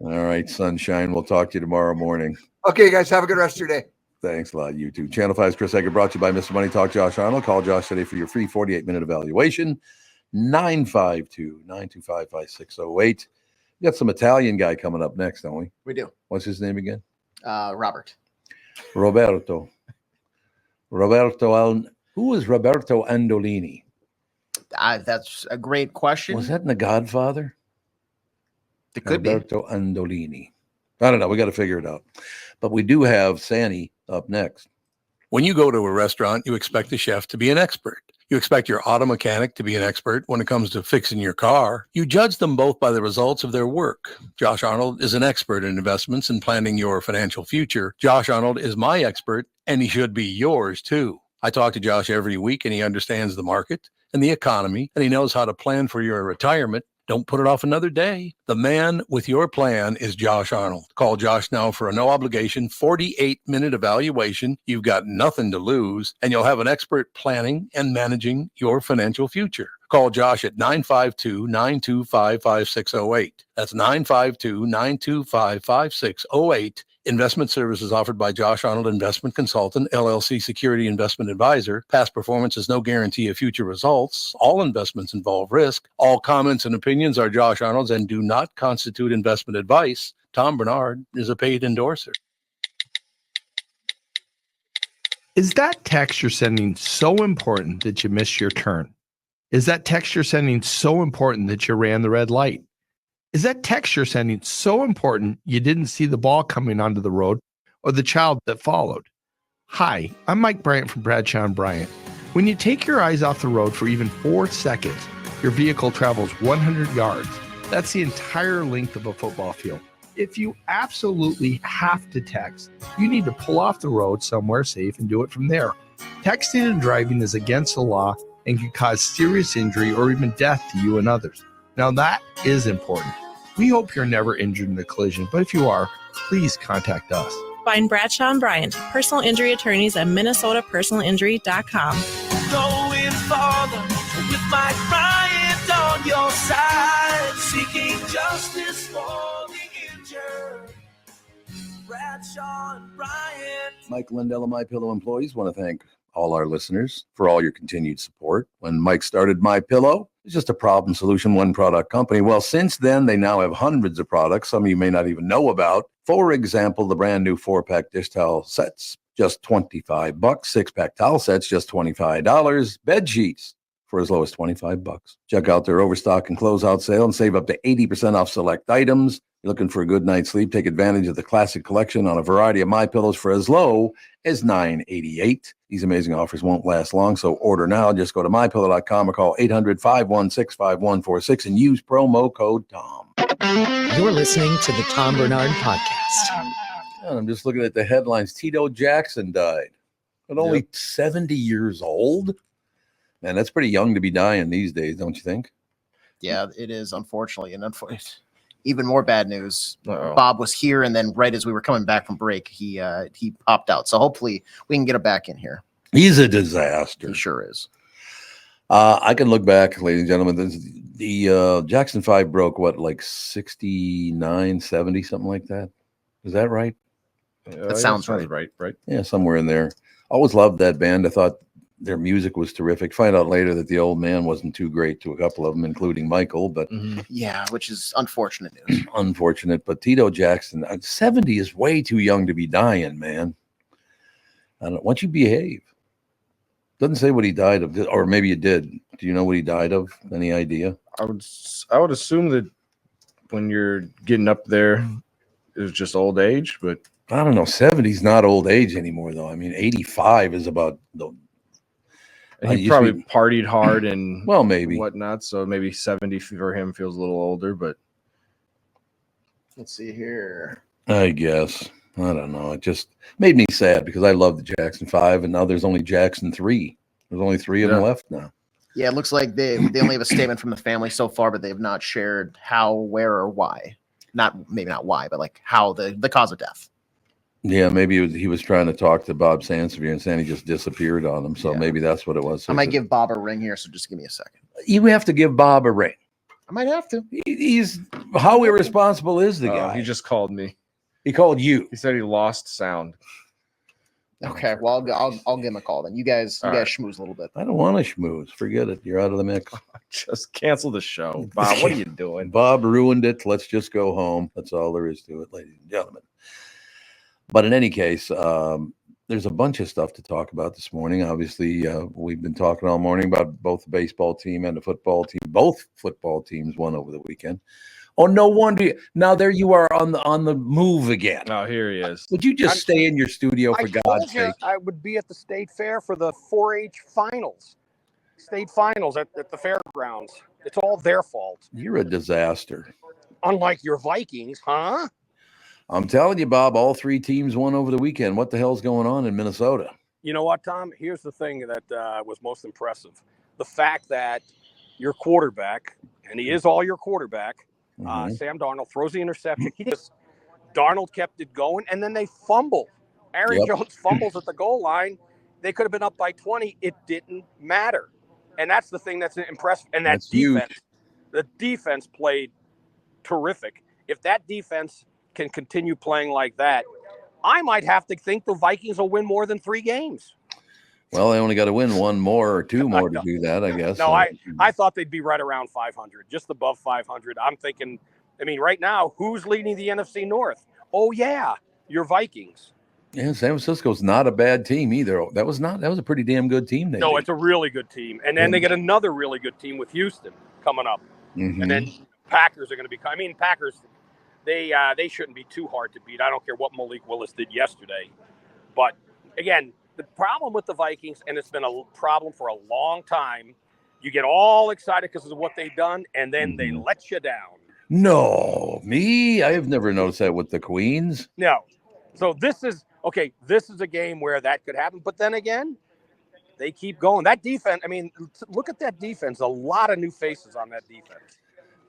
Speaker 11: you.
Speaker 2: All right, Sunshine. We'll talk to you tomorrow morning.
Speaker 11: Okay, guys, have a good rest of your day.
Speaker 2: Thanks a lot, you too. Channel 5's Chris Egert, brought to you by Mr. Money Talk, Josh Arnold. Call Josh today for your free 48-minute evaluation, 952-925-5608. We got some Italian guy coming up next, don't we?
Speaker 4: We do.
Speaker 2: What's his name again?
Speaker 4: Roberto.
Speaker 2: Who is Roberto Andolini?
Speaker 4: That's a great question.
Speaker 2: Was that in The Godfather?
Speaker 4: It could
Speaker 2: Roberto Andolini. I don't know. We got to figure it out. But we do have Sanny up next.
Speaker 12: When you go to a restaurant, you expect the chef to be an expert. You expect your auto mechanic to be an expert when it comes to fixing your car. You judge them both by the results of their work. Josh Arnold is an expert in investments and planning your financial future. Josh Arnold is my expert, and he should be yours too. I talk to Josh every week, and he understands the market and the economy, and he knows how to plan for your retirement. Don't put it off another day. The man with your plan is Josh Arnold. Call Josh now for a no-obligation 48-minute evaluation. You've got nothing to lose, and you'll have an expert planning and managing your financial future. Call Josh at 952-925-5608. That's 952-925-5608. Investment services offered by Josh Arnold Investment Consultant, LLC Security Investment Advisor. Past performance is no guarantee of future results. All investments involve risk. All comments and opinions are Josh Arnold's and do not constitute investment advice. Tom Barnard is a paid endorser.
Speaker 6: Is that text you're sending so important that you missed your turn? Is that text you're sending so important that you ran the red light? Is that text you're sending so important you didn't see the ball coming onto the road or the child that followed? Hi, I'm Mike Bryant from Bradshaw & Bryant. When you take your eyes off the road for even 4 seconds, your vehicle travels 100 yards. That's the entire length of a football field. If you absolutely have to text, you need to pull off the road somewhere safe and do it from there. Texting and driving is against the law and can cause serious injury or even death to you and others. Now that is important. We hope you're never injured in a collision, but if you are, please contact us.
Speaker 7: Find Bradshaw & Bryant, personal injury attorneys at minnesotapersonalinjury.com.
Speaker 5: Going farther with Mike Bryant on your side, seeking justice for the injured. Bradshaw & Bryant.
Speaker 2: Mike Lindell of MyPillow employees want to thank all our listeners for all your continued support. When Mike started MyPillow, it's just a problem solution, one product company. Well, since then, they now have hundreds of products, some of you may not even know about. For example, the brand new 4-pack dish towel sets, just $25. 6-pack towel sets, just $25. Bed sheets for as low as $25. Check out their overstock and closeout sale and save up to 80% off select items. You're looking for a good night's sleep? Take advantage of the classic collection on a variety of MyPillows for as low as $9.88. These amazing offers won't last long, so order now. Just go to MyPillow.com or call 800-516-5146 and use promo code TOM.
Speaker 1: You're listening to the Tom Barnard Podcast.
Speaker 2: And I'm just looking at the headlines. Tito Jackson died at only 70 years old. Man, that's pretty young to be dying these days, don't you think?
Speaker 4: Yeah, it is, unfortunately. And even more bad news. Bob was here, and then right as we were coming back from break, he popped out. So hopefully we can get him back in here.
Speaker 2: He's a disaster.
Speaker 4: He sure is.
Speaker 2: I can look back, ladies and gentlemen. The Jackson 5 broke, what, like 69, 70, something like that? Is that right?
Speaker 4: That sounds right.
Speaker 3: Right.
Speaker 2: Yeah, somewhere in there. Always loved that band. I thought their music was terrific. Find out later that the old man wasn't too great to a couple of them, including Michael. But
Speaker 4: yeah, which is unfortunate news.
Speaker 2: Unfortunate. But Tito Jackson, 70 is way too young to be dying, man. I don't know. Once you behave. Doesn't say what he died of, or maybe it did. Do you know what he died of? Any idea?
Speaker 3: I would assume that when you're getting up there, it was just old age, but
Speaker 2: I don't know. 70 is not old age anymore, though. I mean, 85 is about the.
Speaker 3: And he probably partied hard and
Speaker 2: maybe
Speaker 3: whatnot. So maybe 70 for him feels a little older, but
Speaker 4: let's see here.
Speaker 2: I guess. I don't know. It just made me sad because I love the Jackson 5, and now there's only Jackson 3. There's only 3 of them left now.
Speaker 4: Yeah, it looks like they only have a statement from the family so far, but they have not shared how, where, or why. Maybe not why, but like how the cause of death.
Speaker 2: Yeah, maybe he was trying to talk to Bob Sansevere, and Sandy just disappeared on him. So maybe that's what it was. So
Speaker 4: I might give Bob a ring here, so just give me a second.
Speaker 2: You have to give Bob a ring.
Speaker 4: I might have to.
Speaker 2: He's how irresponsible is the guy?
Speaker 3: He just called me.
Speaker 2: He called you.
Speaker 3: He said he lost sound.
Speaker 4: Okay, well, I'll give him a call then. You guys schmooze a little bit.
Speaker 2: I don't want to schmooze. Forget it. You're out of the mix.
Speaker 3: Just cancel the show. Bob, what are you doing?
Speaker 2: Bob ruined it. Let's just go home. That's all there is to it, ladies and gentlemen. But in any case, there's a bunch of stuff to talk about this morning. Obviously, we've been talking all morning about both the baseball team and the football team. Both football teams won over the weekend. Oh, no wonder. Now there you are on the move again.
Speaker 3: Oh, here he is.
Speaker 2: Would you just stay in your studio for God's sake?
Speaker 13: I would be at the state fair for the 4-H finals, state finals at the fairgrounds. It's all their fault.
Speaker 2: You're a disaster.
Speaker 13: Unlike your Vikings, huh?
Speaker 2: I'm telling you, Bob, all 3 teams won over the weekend. What the hell's going on in Minnesota?
Speaker 13: You know what, Tom? Here's the thing that was most impressive. The fact that your quarterback, and he is all your quarterback, Sam Darnold throws the interception. Darnold kept it going, and then they fumble. Aaron Jones fumbles at the goal line. They could have been up by 20. It didn't matter. And that's the thing that's impressive. And that's defense. Huge. The defense played terrific. If that defense can continue playing like that, I might have to think the Vikings will win more than 3 games.
Speaker 2: Well, they only got to win 1 more or 2 more to do that, I guess.
Speaker 13: No, I thought they'd be right around 500, just above 500. I'm thinking, I mean, right now, who's leading the NFC North? Oh, yeah, your Vikings.
Speaker 2: Yeah, San Francisco's not a bad team either. That was a pretty damn good team.
Speaker 13: It's a really good team. And then they get another really good team with Houston coming up. And then Packers are going to be, Packers, they shouldn't be too hard to beat. I don't care what Malik Willis did yesterday. But, again, the problem with the Vikings, and it's been a problem for a long time, you get all excited because of what they've done, and then they let you down.
Speaker 2: No, me? I have never noticed that with the Queens.
Speaker 13: No. So this is a game where that could happen. But then again, they keep going. That defense, look at that defense. A lot of new faces on that defense.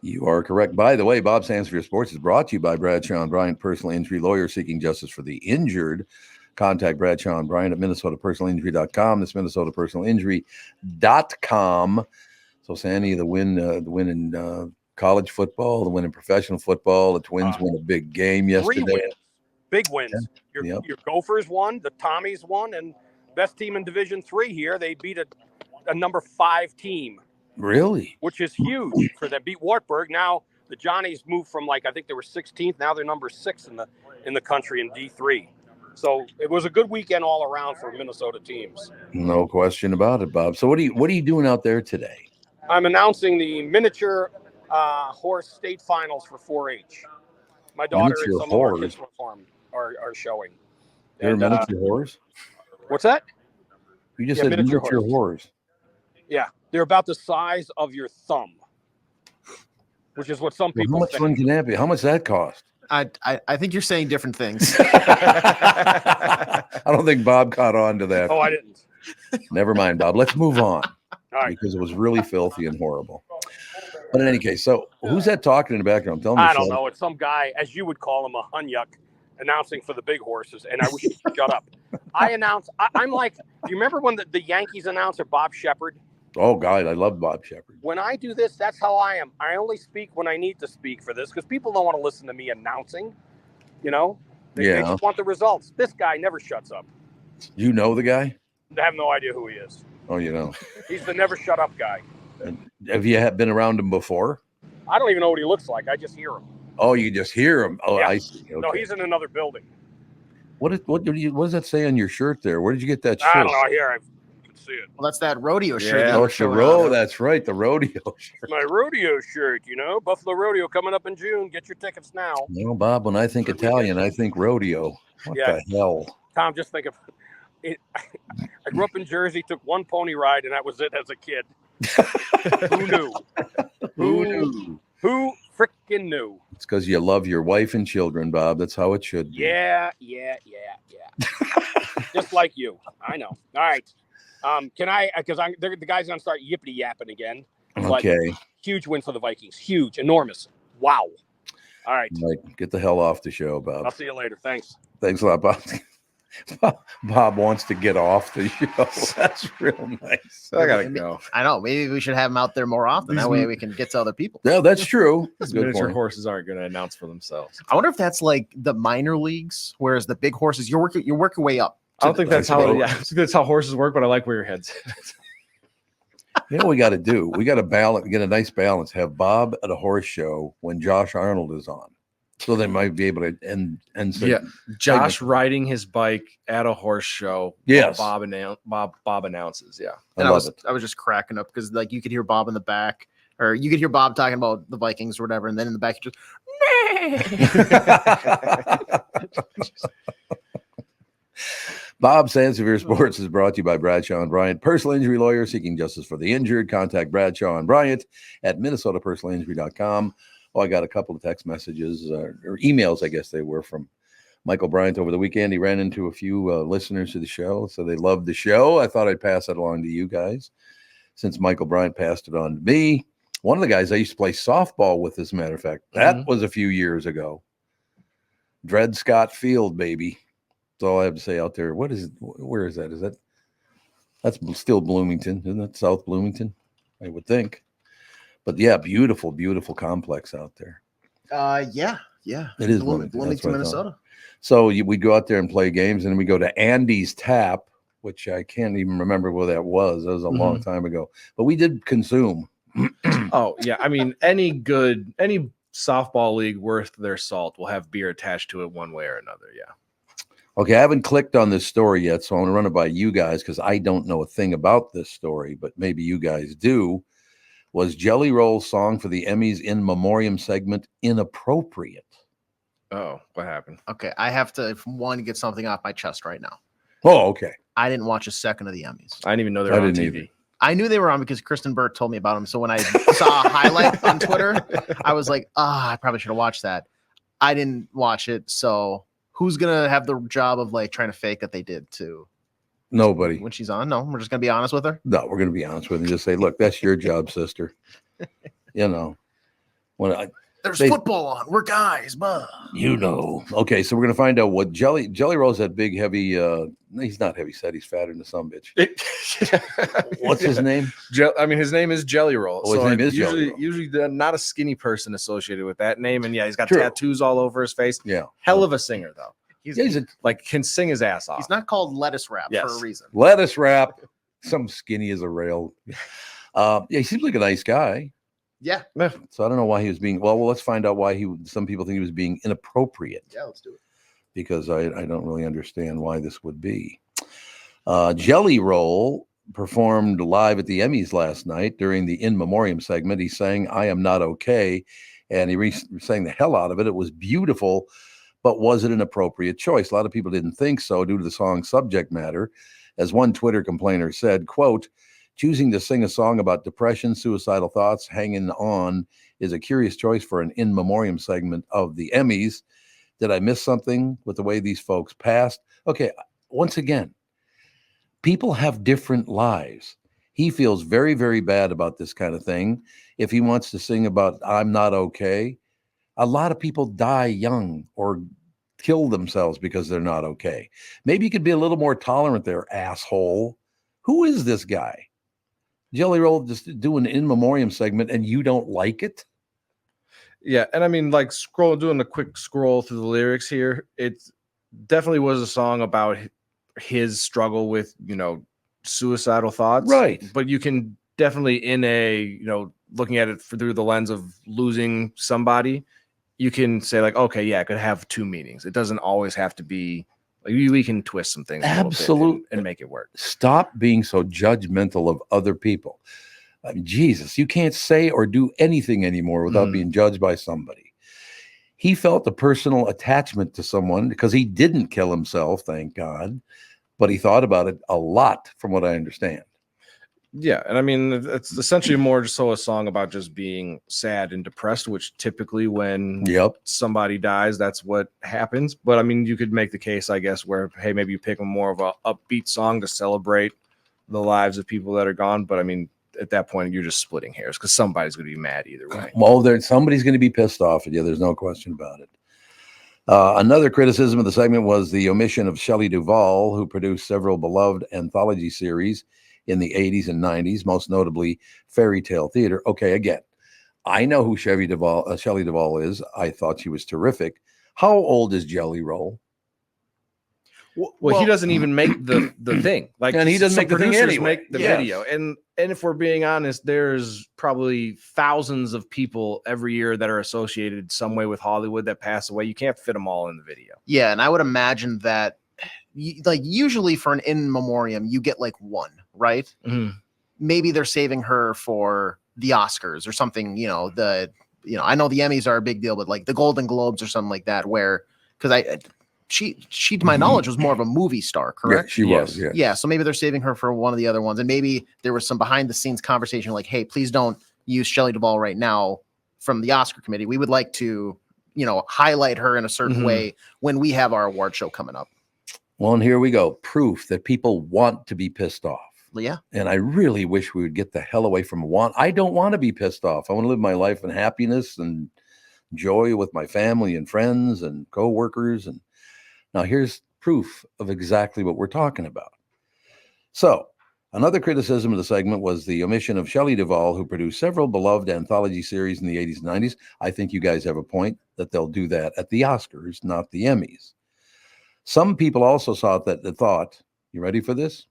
Speaker 2: You are correct. By the way, Bob Sansevere Sports is brought to you by Bradshaw and Bryant, personal injury lawyer seeking justice for the injured. Contact Bradshaw and Bryant at MinnesotaPersonalInjury.com. That's MinnesotaPersonalInjury.com. So, Sandy, the win in college football, the win in professional football. The Twins won a big game yesterday.
Speaker 13: 3 wins. Big wins. Your Gophers won, the Tommies won, and best team in Division III here. They beat a number 5 team.
Speaker 2: Really?
Speaker 13: Which is huge for them. Beat Wartburg. Now the Johnnies moved from I think they were 16th. Now they're number 6 in the country in D3. So it was a good weekend all around for Minnesota teams.
Speaker 2: No question about it, Bob. So what are you doing out there today?
Speaker 13: I'm announcing the miniature horse state finals for 4-H. My daughter
Speaker 2: Miniature
Speaker 13: and some of our
Speaker 2: horse?
Speaker 13: kids from the farm are showing.
Speaker 2: You're a miniature horse?
Speaker 13: What's that?
Speaker 2: You just said miniature horse.
Speaker 13: Yeah, they're about the size of your thumb, which is what some people
Speaker 2: How much
Speaker 13: think.
Speaker 2: fun can that be? How much does that cost?
Speaker 4: I think you're saying different things.
Speaker 2: I don't think Bob caught on to that.
Speaker 13: Oh, I didn't.
Speaker 2: Never mind, Bob. Let's move on.
Speaker 13: All right.
Speaker 2: Because it was really filthy and horrible. But in any case, so who's that talking in the background? Tell me.
Speaker 13: I don't know. It's some guy, as you would call him, a hunyuck, announcing for the big horses. And I wish he'd shut up. I'm like, do you remember when the Yankees announcer, Bob Shepard?
Speaker 2: Oh, God, I love Bob Shepard.
Speaker 13: When I do this, that's how I am. I only speak when I need to speak for this because people don't want to listen to me announcing. You know? They just want the results. This guy never shuts up.
Speaker 2: You know the guy?
Speaker 13: I have no idea who he is.
Speaker 2: Oh, you know.
Speaker 13: He's the never shut up guy.
Speaker 2: Have you been around him before?
Speaker 13: I don't even know what he looks like. I just hear him.
Speaker 2: Oh, you just hear him. Oh,
Speaker 13: Yeah.
Speaker 2: I see. Okay.
Speaker 13: No, he's in another building.
Speaker 2: What does that say on your shirt there? Where did you get that shirt?
Speaker 13: I don't know. Here, I can see it.
Speaker 4: Well, that's that rodeo shirt.
Speaker 2: Yeah,
Speaker 4: that you're
Speaker 2: oh,
Speaker 4: showing off.
Speaker 2: that's right, the rodeo shirt.
Speaker 13: My rodeo shirt, Buffalo Rodeo coming up in June. Get your tickets now.
Speaker 2: No, Bob, when I think Italian, I think rodeo. What the hell?
Speaker 13: Tom, just think of it. I grew up in Jersey, took one pony ride, and that was it as a kid. Who knew?
Speaker 2: Who knew?
Speaker 13: Who frickin' knew?
Speaker 2: It's because you love your wife and children, Bob. That's how it should be.
Speaker 13: Yeah. Just like you. I know. All right. Can I? Because the guy's gonna start yippity yapping again. But
Speaker 2: Okay.
Speaker 13: Huge win for the Vikings. Huge, enormous. Wow. All right.
Speaker 2: Get the hell off the show, Bob.
Speaker 13: I'll see you later. Thanks.
Speaker 2: Thanks a lot, Bob. Bob wants to get off the show. That's real nice.
Speaker 3: I gotta go.
Speaker 4: I know. Maybe we should have him out there more often. That way we can get to other people.
Speaker 2: No, that's true.
Speaker 3: These
Speaker 2: Good
Speaker 3: miniature
Speaker 2: point.
Speaker 3: horses aren't going to announce for themselves.
Speaker 4: I wonder if that's like the minor leagues, whereas the big horses, you're working your way up.
Speaker 3: I don't think that's how. Yeah, I think that's how horses work. But I like where your head's.
Speaker 2: You know what we got to do? We got to balance, get a nice balance. Have Bob at a horse show when Josh Arnold is on, so they might be able to end.
Speaker 3: Yeah, Josh riding his bike at a horse show.
Speaker 2: Yes,
Speaker 3: Bob announces. Yeah,
Speaker 4: And I was just cracking up because like you could hear Bob in the back, or you could hear Bob talking about the Vikings or whatever, and then in the back you just.
Speaker 2: Bob Sansevere Sports is brought to you by Bradshaw and Bryant, personal injury lawyer seeking justice for the injured. Contact Bradshaw and Bryant at minnesotapersonalinjury.com. Oh, I got a couple of text messages or emails, I guess they were, from Michael Bryant over the weekend. He ran into a few listeners to the show, so they loved the show. I thought I'd pass that along to you guys since Michael Bryant passed it on to me. One of the guys I used to play softball with, as a matter of fact, that was a few years ago. Dred Scott Field, baby. That's all I have to say out there. Where is that? That's still Bloomington, isn't it? South Bloomington, I would think. But yeah, beautiful, beautiful complex out there.
Speaker 4: Yeah.
Speaker 2: It is
Speaker 4: Bloomington, Minnesota.
Speaker 2: So we'd go out there and play games, and then we go to Andy's Tap, which I can't even remember where that was. That was a long time ago. But we did consume.
Speaker 3: Oh yeah, I mean any softball league worth their salt will have beer attached to it one way or another. Yeah.
Speaker 2: Okay, I haven't clicked on this story yet, so I'm going to run it by you guys because I don't know a thing about this story, but maybe you guys do. Was Jelly Roll's song for the Emmys in memoriam segment inappropriate?
Speaker 3: Oh, what happened?
Speaker 4: Okay, I have to get something off my chest right now.
Speaker 2: Oh, okay.
Speaker 4: I didn't watch a second of the Emmys.
Speaker 3: I didn't even know they were on TV.
Speaker 4: Either. I knew they were on because Kristyn Burtt told me about them. So when I saw a highlight on Twitter, I was like, I probably should have watched that. I didn't watch it, so who's gonna have the job of like trying to fake that they did too?
Speaker 2: Nobody.
Speaker 4: When she's on, no, we're just gonna be honest with her.
Speaker 2: No, we're gonna be honest with her and just say, look, that's your job, sister. When
Speaker 4: there's football on, we're guys, but
Speaker 2: Okay, so we're gonna find out what Jelly Roll's that big, heavy. He's not heavy set. He's fatter than some bitch. What's his name?
Speaker 3: His name is Jelly Roll.
Speaker 2: Oh, his name is Jelly Roll.
Speaker 3: Usually not a skinny person associated with that name, and yeah, he's got tattoos all over his face.
Speaker 2: Yeah,
Speaker 3: hell of a singer though. He's can sing his ass off.
Speaker 4: He's not called Lettuce Wrap for a reason.
Speaker 2: Lettuce Wrap. Some skinny as a rail. He seems like a nice guy.
Speaker 4: Yeah.
Speaker 2: So I don't know why he was being. Well, let's find out why some people think he was being inappropriate.
Speaker 4: Yeah, let's do it.
Speaker 2: because I don't really understand why this would be. Jelly Roll performed live at the Emmys last night during the In Memoriam segment. He sang "I Am Not Okay," and he sang the hell out of it. It was beautiful, but was it an appropriate choice? A lot of people didn't think so due to the song's subject matter. As one Twitter complainer said, quote, "Choosing to sing a song about depression, suicidal thoughts, hanging on is a curious choice for an In Memoriam segment of the Emmys. Did I miss something with the way these folks passed?" Okay, once again, people have different lives. He feels very, very bad about this kind of thing. If he wants to sing about "I'm not okay," a lot of people die young or kill themselves because they're not okay. Maybe you could be a little more tolerant there, asshole. Who is this guy? Jelly Roll just doing an In Memoriam segment and you don't like it?
Speaker 3: Yeah, and I mean, like doing a quick scroll through the lyrics here, it definitely was a song about his struggle with, suicidal thoughts.
Speaker 2: Right.
Speaker 3: But you can definitely, in a, looking at it through the lens of losing somebody, you can say like, okay, yeah, it could have two meanings. It doesn't always have to be like we can twist some things
Speaker 2: Absolutely
Speaker 3: and make it work.
Speaker 2: Stop being so judgmental of other people. I mean, Jesus, you can't say or do anything anymore without being judged by somebody. He felt a personal attachment to someone because he didn't kill himself, thank God, but he thought about it a lot, from what I understand.
Speaker 3: Yeah, and I mean, it's essentially more just a song about just being sad and depressed, which typically when somebody dies, that's what happens. But I mean, you could make the case, I guess, where, hey, maybe you pick more of a upbeat song to celebrate the lives of people that are gone. But I mean, at that point, you're just splitting hairs because somebody's going to be mad either way.
Speaker 2: Well, somebody's going to be pissed off at you. There's no question about it. Another criticism of the segment was the omission of Shelley Duvall, who produced several beloved anthology series in the 80s and 90s, most notably Fairy Tale Theater. Okay, again, I know who Shelley Duvall is. I thought she was terrific. How old is Jelly Roll?
Speaker 3: Well, he doesn't even make the thing. Like,
Speaker 2: and he doesn't make the thing anyway.
Speaker 3: Make the video. And if we're being honest, there's probably thousands of people every year that are associated some way with Hollywood that pass away. You can't fit them all in the video.
Speaker 4: Yeah, and I would imagine that, like, usually for an In Memoriam, you get like one, right?
Speaker 3: Mm-hmm.
Speaker 4: Maybe they're saving her for the Oscars or something. I know the Emmys are a big deal, but like the Golden Globes or something like that, where she to my knowledge was more of a movie star, correct?
Speaker 2: Yeah, she was. Yeah.
Speaker 4: Yeah. So maybe they're saving her for one of the other ones, and maybe there was some behind the scenes conversation like, hey, please don't use Shelley Duvall right now from the Oscar committee. We would like to, highlight her in a certain way when we have our award show coming up.
Speaker 2: Well, and here we go. Proof that people want to be pissed off.
Speaker 4: Yeah.
Speaker 2: And I really wish we would get the hell away from I don't want to be pissed off. I want to live my life in happiness and joy with my family and friends and coworkers. And now here's proof of exactly what we're talking about. So another criticism of the segment was the omission of Shelley Duvall, who produced several beloved anthology series in the 80s and 90s. I think you guys have a point that they'll do that at the Oscars, not the Emmys. Some people also thought, you ready for this?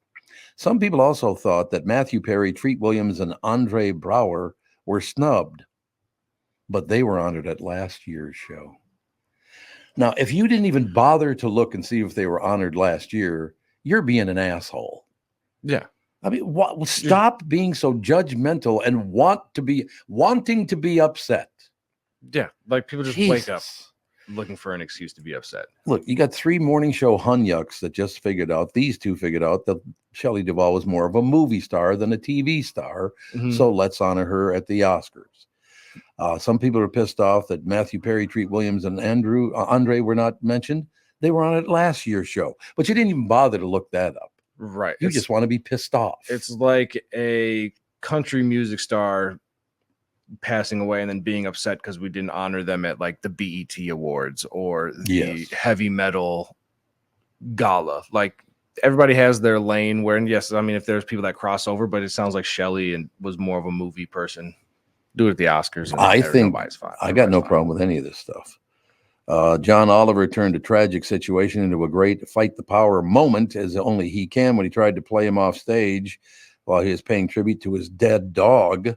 Speaker 2: Some people also thought that Matthew Perry, Treat Williams, and Andre Braugher were snubbed, but they were honored at last year's show. Now, if you didn't even bother to look and see if they were honored last year, you're being an asshole.
Speaker 3: Yeah.
Speaker 2: I mean, stop being so judgmental and wanting to be upset.
Speaker 3: Yeah, like people just wake up looking for an excuse to be upset.
Speaker 2: Look, you got 3 morning show hunyucks that just figured out, these two figured out that Shelley Duvall was more of a movie star than a TV star. So let's honor her at the Oscars. Some people are pissed off that Matthew Perry, Treat Williams, and Andre were not mentioned. They were on at last year's show, but you didn't even bother to look that up.
Speaker 3: Right.
Speaker 2: You just want to be pissed off.
Speaker 3: It's like a country music star passing away and then being upset because we didn't honor them at like the BET Awards or the heavy metal gala. Like everybody has their lane where, and yes, I mean, if there's people that cross over, but it sounds like Shelley was more of a movie person. Do it at the Oscars. And
Speaker 2: I think I got no problem with any of this stuff. John Oliver turned a tragic situation into a great fight the power moment, as only he can, when he tried to play him off stage while he was paying tribute to his dead dog.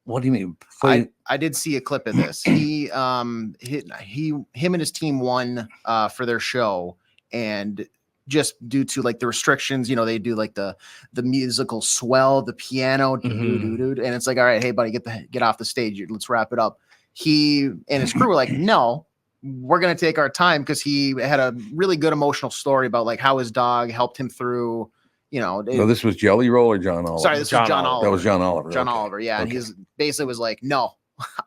Speaker 2: What do you mean?
Speaker 4: I did see a clip of this. Him and his team won for their show, and just due to like the restrictions, they do like the musical swell, the piano, and it's like, all right, hey buddy, get off the stage. Let's wrap it up. He and his crew were like, no, we're going to take our time, because he had a really good emotional story about like how his dog helped him through,
Speaker 2: So this was Jelly Roll or John Oliver?
Speaker 4: Sorry, this was John Oliver.
Speaker 2: That was John Oliver.
Speaker 4: John Oliver, yeah. Okay. And he's basically was like, no,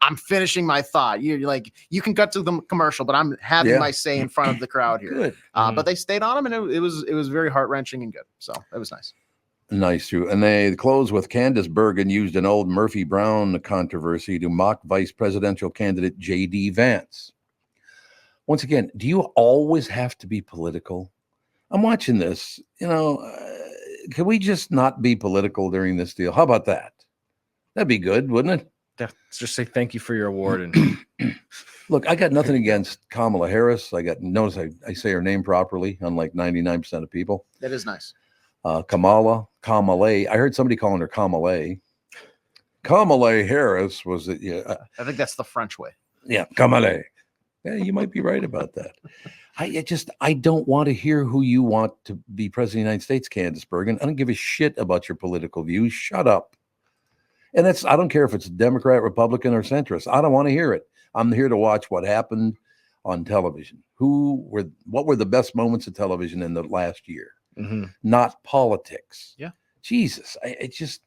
Speaker 4: I'm finishing my thought. You're like, you can cut to the commercial, but I'm having my say in front of the crowd here. Good. But they stayed on him, and it was very heart-wrenching and good. So it was nice.
Speaker 2: Nice too. And they close with Candace Bergen used an old Murphy Brown controversy to mock vice presidential candidate J.D. Vance. Once again, do you always have to be political? I'm watching this, can we just not be political during this deal? How about that? That'd be good, wouldn't it?
Speaker 3: Yeah, let's just say thank you for your award. And
Speaker 2: look, I got nothing against Kamala Harris. Notice I say her name properly, unlike 99% of people.
Speaker 4: That is nice.
Speaker 2: Kamala. I heard somebody calling her Kamala. Kamala Harris was it? Yeah,
Speaker 4: I think that's the French way.
Speaker 2: Yeah, Kamala. Yeah, you might be right about that. I don't want to hear who you want to be president of the United States, Candace Bergen. I don't give a shit about your political views. Shut up. And I don't care if it's Democrat, Republican, or centrist. I don't want to hear it. I'm here to watch what happened on television. What were the best moments of television in the last year? Not politics.
Speaker 4: Yeah.
Speaker 2: Jesus. It just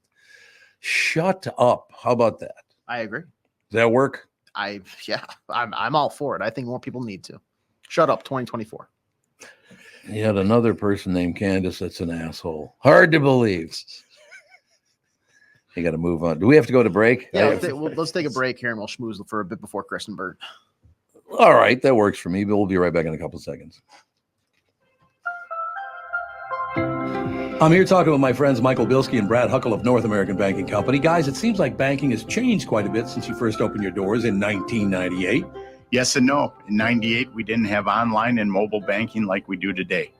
Speaker 2: shut up. How about that?
Speaker 4: I agree.
Speaker 2: Does that work?
Speaker 4: I'm all for it. I think more people need to. Shut up, 2024.
Speaker 2: Yet another person named Candace that's an asshole. Hard to believe. You got to move on. Do we have to go to break?
Speaker 4: Yeah, let's take a break here, and we'll schmooze for a bit before Kristyn Burtt.
Speaker 2: All right, that works for me, but we'll be right back in a couple of seconds. I'm here talking with my friends Michael Bilski and Brad Huckle of North American Banking Company. Guys, it seems like banking has changed quite a bit since you first opened your doors in 1998.
Speaker 14: Yes and no. In 98, we didn't have online and mobile banking like we do today.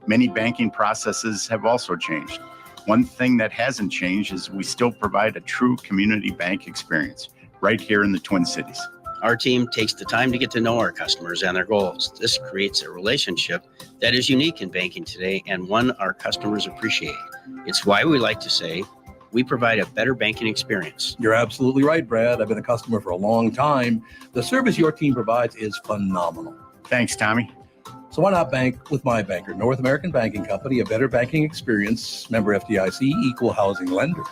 Speaker 14: Many banking processes have also changed. One thing that hasn't changed is we still provide a true community bank experience right here in the Twin Cities.
Speaker 15: Our team takes the time to get to know our customers and their goals. This creates a relationship that is unique in banking today and one our customers appreciate. It's why we like to say we provide a better banking experience.
Speaker 2: You're absolutely right, Brad. I've been a customer for a long time. The service your team provides is phenomenal.
Speaker 14: Thanks, Tommy.
Speaker 2: So why not bank with my banker, North American Banking Company, a better banking experience, member FDIC, equal housing lender.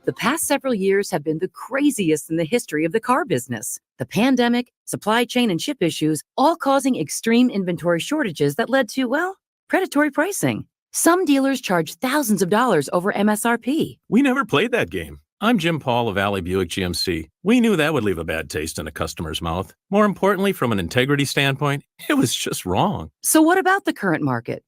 Speaker 9: The past several years have been the craziest in the history of the car business. The pandemic, supply chain and chip issues, all causing extreme inventory shortages that led to, predatory pricing. Some dealers charge thousands of dollars over MSRP.
Speaker 10: We never played that game. I'm Jim Paul of Valley Buick GMC. We knew that would leave a bad taste in a customer's mouth. More importantly, from an integrity standpoint, it was just wrong.
Speaker 9: So what about the current market?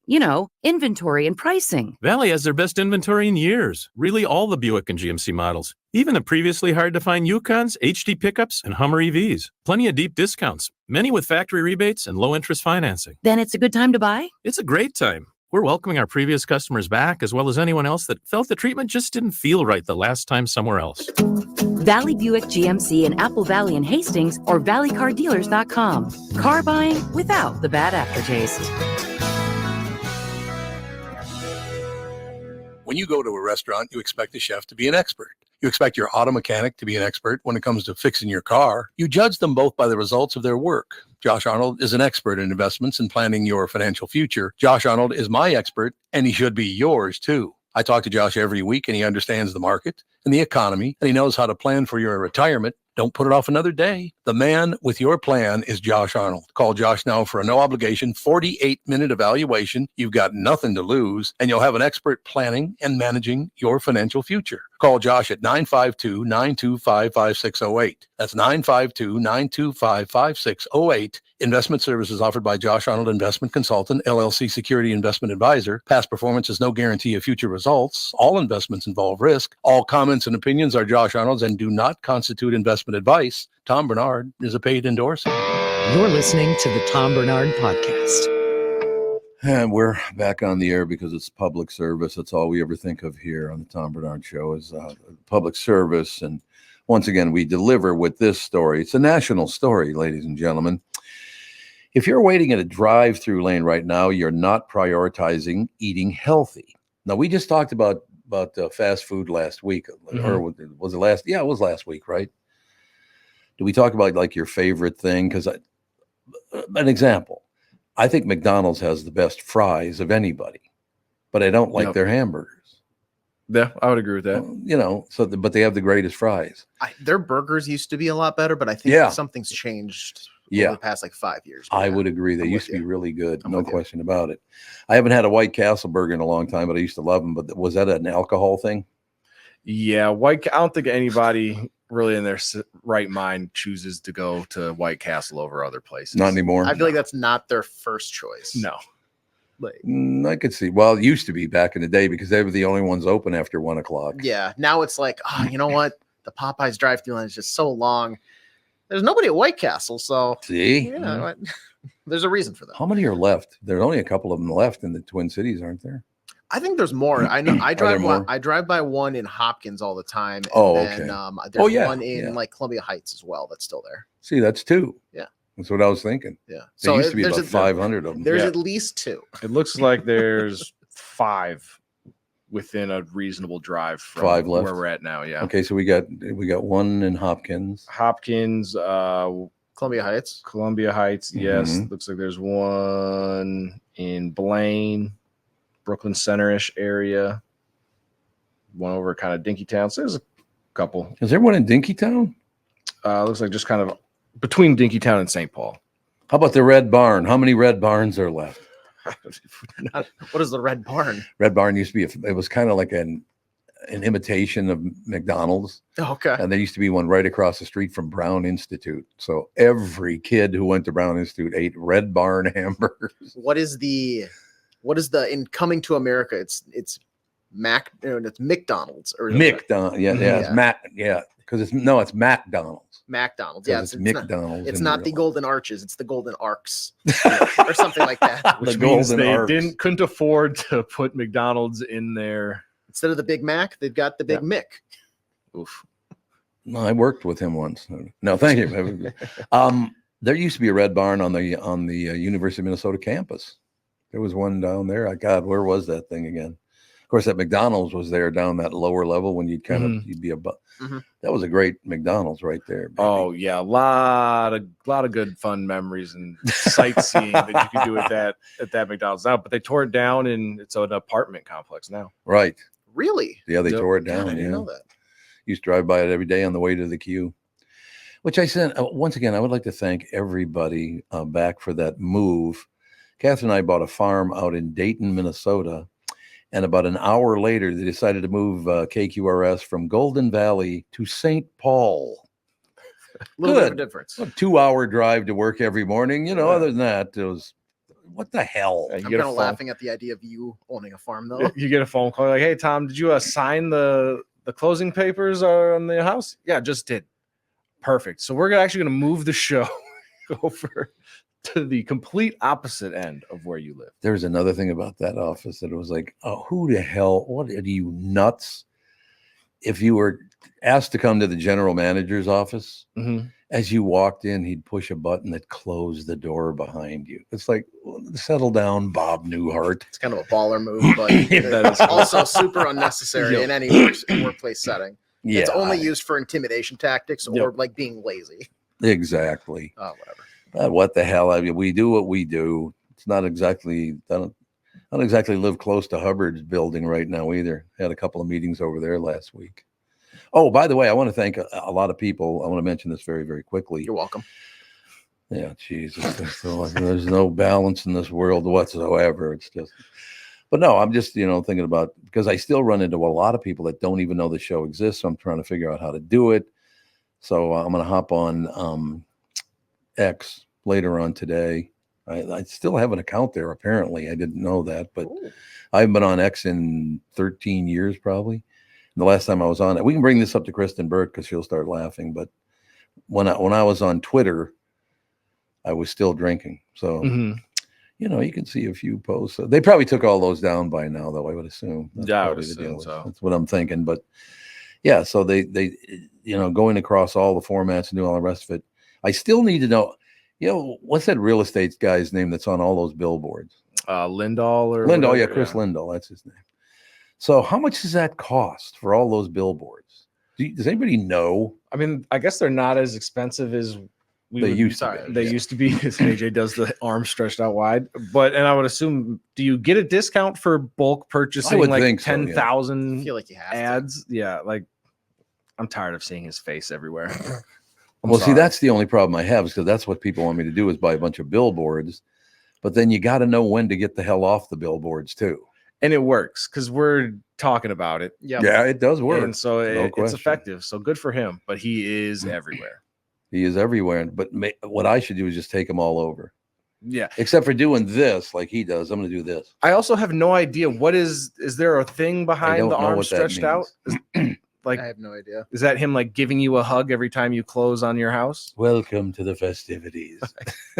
Speaker 9: Inventory and pricing.
Speaker 10: Valley has their best inventory in years. Really all the Buick and GMC models. Even the previously hard-to-find Yukons, HD pickups, and Hummer EVs. Plenty of deep discounts. Many with factory rebates and low-interest financing.
Speaker 9: Then it's a good time to buy?
Speaker 10: It's a great time. We're welcoming our previous customers back, as well as anyone else that felt the treatment just didn't feel right the last time somewhere else.
Speaker 9: Valley Buick GMC in Apple Valley and Hastings or valleycardealers.com. Car buying without the bad aftertaste.
Speaker 12: When you go to a restaurant, you expect the chef to be an expert. You expect your auto mechanic to be an expert when it comes to fixing your car. You judge them both by the results of their work. Josh Arnold is an expert in investments and planning your financial future. Josh Arnold is my expert, and he should be yours too. I talk to Josh every week, and he understands the market and the economy, and he knows how to plan for your retirement. Don't put it off another day. The man with your plan is Josh Arnold. Call Josh now for a no-obligation 48-minute evaluation. You've got nothing to lose, and you'll have an expert planning and managing your financial future. Call Josh at 952-925-5608. That's 952-925-5608. Investment services offered by Josh Arnold Investment Consultant, LLC Security Investment Advisor. Past performance is no guarantee of future results. All investments involve risk. All comments and opinions are Josh Arnold's and do not constitute investment advice. Tom Barnard is a paid endorser.
Speaker 1: You're listening to the Tom Barnard Podcast.
Speaker 2: And we're back on the air because it's public service. That's all we ever think of here on the Tom Barnard Show is public service. And once again, we deliver with this story. It's a national story, ladies and gentlemen. If you're waiting at a drive-through lane right now, you're not prioritizing eating healthy. Now, we just talked about fast food last week, or was it last? Yeah, it was last week, right? Did we talk about like your favorite thing? Because an example, I think McDonald's has the best fries of anybody, but I don't like their hamburgers.
Speaker 3: Yeah, I would agree with that.
Speaker 2: You know, but they have the greatest fries.
Speaker 4: Their burgers used to be a lot better, but I think something's changed over the past like 5 years.
Speaker 2: I would agree. They used to be really good. No question about it. I haven't had a White Castle burger in a long time, but I used to love them. But was that an alcohol thing?
Speaker 3: Yeah, I don't think anybody really in their right mind chooses to go to White Castle over other places.
Speaker 2: Not anymore.
Speaker 4: I feel like that's not their first choice.
Speaker 3: No.
Speaker 2: I could see. Well, it used to be back in the day because they were the only ones open after 1 o'clock.
Speaker 4: Yeah. Now it's like, oh, you know what? The Popeyes drive-thru line is just so long. There's nobody at White Castle, so
Speaker 2: see,
Speaker 4: there's a reason for that.
Speaker 2: How many are left? There's only a couple of them left in the Twin Cities, aren't there?
Speaker 4: I think there's more. I know. I drive by one in Hopkins all the time. And
Speaker 2: okay.
Speaker 4: There's one in like Columbia Heights as well. That's still there.
Speaker 2: See, that's 2.
Speaker 4: Yeah.
Speaker 2: That's what I was thinking.
Speaker 4: Yeah.
Speaker 2: There used to be about 500 of them.
Speaker 4: There's at least 2.
Speaker 3: It looks like there's 5 within a reasonable drive from
Speaker 2: 5 left
Speaker 3: where we're at now. Yeah.
Speaker 2: Okay, so we got one in Hopkins.
Speaker 4: Columbia Heights.
Speaker 3: Columbia Heights. Yes. Looks like there's one in Blaine, Brooklyn Center-ish area. One over kind of Dinkytown. So there's a couple.
Speaker 2: Is there one in Dinkytown?
Speaker 3: Looks like just kind of between Dinkytown and St. Paul.
Speaker 2: How about the Red Barn? How many Red Barns are left?
Speaker 4: What is the Red Barn?
Speaker 2: Red Barn used to be it was kind of like an imitation of McDonald's.
Speaker 4: Okay.
Speaker 2: And there used to be one right across the street from Brown Institute. So every kid who went to Brown Institute ate Red Barn hamburgers.
Speaker 4: What is the in Coming to America? It's it's McDonald's or
Speaker 2: McDonald's. It's Mac. Yeah, because it's McDonald's.
Speaker 4: McDonald's. Yeah,
Speaker 2: it's McDonald's.
Speaker 4: It's not the Golden Arches. It's the Golden Arcs or something like that.
Speaker 3: Which means they couldn't afford to put McDonald's in there.
Speaker 4: Instead of the Big Mac, they've got the Big Mick.
Speaker 3: Oof.
Speaker 2: No, I worked with him once. No, thank you. There used to be a Red Barn on the University of Minnesota campus. There was one down there. God, where was that thing again? Of course, that McDonald's was there down that lower level when you'd be above. That was a great McDonald's right there. Baby.
Speaker 3: Oh yeah, a lot of good fun memories and sightseeing that you could do at that McDonald's now. But they tore it down and it's an apartment complex now.
Speaker 2: Right.
Speaker 4: Really?
Speaker 2: Yeah, they tore it down.
Speaker 4: God, I didn't know that.
Speaker 2: Used to drive by it every day on the way to the queue. Which I said once again, I would like to thank everybody back for that move. Catherine and I bought a farm out in Dayton, Minnesota. And about an hour later, they decided to move KQRS from Golden Valley to St. Paul.
Speaker 4: A little bit of a difference.
Speaker 2: A 2-hour drive to work every morning. You know, other than that, it was, what the hell?
Speaker 4: I'm kind of laughing at the idea of you owning a farm, though.
Speaker 3: You get a phone call like, hey, Tom, did you sign the closing papers on the house? Yeah, just did. Perfect. So we're actually going to move the show over to the complete opposite end of where you live.
Speaker 2: There's another thing about that office that it was like, oh, who the hell? What are you nuts? If you were asked to come to the general manager's office, as you walked in, he'd push a button that closed the door behind you. It's like, settle down, Bob Newhart.
Speaker 4: It's kind of a baller move, but it's also super unnecessary in any workplace setting.
Speaker 2: Yeah,
Speaker 4: it's only used for intimidation tactics or like being lazy.
Speaker 2: Exactly.
Speaker 4: Oh, whatever.
Speaker 2: What the hell? I mean, we do what we do. It's not exactly, I don't exactly live close to Hubbard's building right now either. Had a couple of meetings over there last week. Oh, by the way, I want to thank a lot of people. I want to mention this very, very quickly.
Speaker 4: You're welcome.
Speaker 2: Yeah, Jesus. There's no balance in this world whatsoever. It's just, but no, I'm just, thinking about, because I still run into a lot of people that don't even know the show exists. So I'm trying to figure out how to do it. So I'm going to hop on X later on today. I still have an account there. Apparently, I didn't know that, but I haven't been on X in 13 years probably. And the last time I was on it, we can bring this up to Kristyn Burtt because she'll start laughing. But when I was on Twitter, I was still drinking. So you can see a few posts. They probably took all those down by now, though. I would assume.
Speaker 3: I would assume so.
Speaker 2: That's what I'm thinking. But Yeah, so they going across all the formats and doing all the rest of it. I still need to know, what's that real estate guy's name that's on all those billboards?
Speaker 3: Lindahl
Speaker 2: Yeah, Chris Lindahl, that's his name. So how much does that cost for all those billboards? Does anybody know?
Speaker 3: I mean, I guess they're not as expensive as
Speaker 2: they used to be.
Speaker 3: They used to be, as AJ does the arm stretched out wide. And I would assume, do you get a discount for bulk purchasing?
Speaker 2: I would
Speaker 3: like
Speaker 2: think
Speaker 3: 10,000
Speaker 4: I feel like you have
Speaker 3: ads? Yeah, like I'm tired of seeing his face everywhere.
Speaker 2: See, that's the only problem I have, is because that's what people want me to do, is buy a bunch of billboards. But then you got to know when to get the hell off the billboards too.
Speaker 3: And it works because we're talking about it.
Speaker 2: Yeah, it does work.
Speaker 3: And so it's effective. So good for him. But he is everywhere.
Speaker 2: He is everywhere. But what I should do is just take them all over.
Speaker 3: Yeah.
Speaker 2: Except for doing this like he does. I'm going to do this.
Speaker 3: I also have no idea. Is there a thing behind the arm stretched out? Like,
Speaker 4: I have no idea.
Speaker 3: Is that him like giving you a hug every time you close on your house?
Speaker 2: Welcome to the festivities.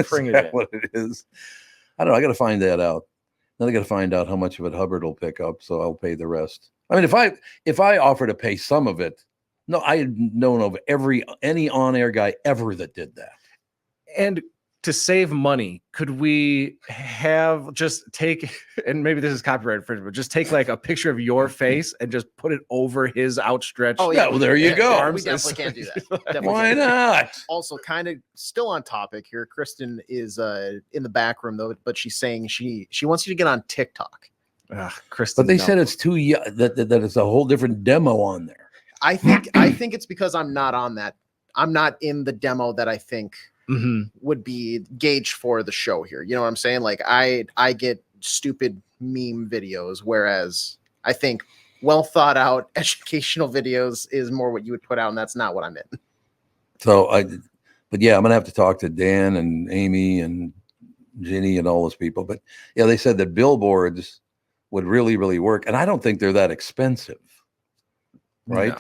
Speaker 3: Bring it in.
Speaker 2: What it is. I don't know. I got to find that out. Then I got to find out how much of it Hubbard will pick up, so I'll pay the rest. I mean, if I offer to pay some of it, no, I had known of any on-air guy ever that did that.
Speaker 3: And to save money, could we have just take, and maybe this is copyright infringement, but just take like a picture of your face and just put it over his outstretched?
Speaker 4: Oh yeah,
Speaker 2: well, there you go.
Speaker 4: We definitely can't do that.
Speaker 2: Why not?
Speaker 4: Also, kind of still on topic here. Kristyn is in the back room though, but she's saying she wants you to get on TikTok.
Speaker 3: Kristyn,
Speaker 2: but they said it's too young, that it's a whole different demo on there.
Speaker 4: I think it's because I'm not on that. I'm not in the demo that I think would be gauged for the show here. You know what I'm saying? Like I get stupid meme videos, whereas I think well thought out educational videos is more what you would put out, and that's not what I'm in.
Speaker 2: So but yeah, I'm gonna have to talk to Dan and Amy and Ginny and all those people. But yeah, they said that billboards would really, really work, and I don't think they're that expensive, right?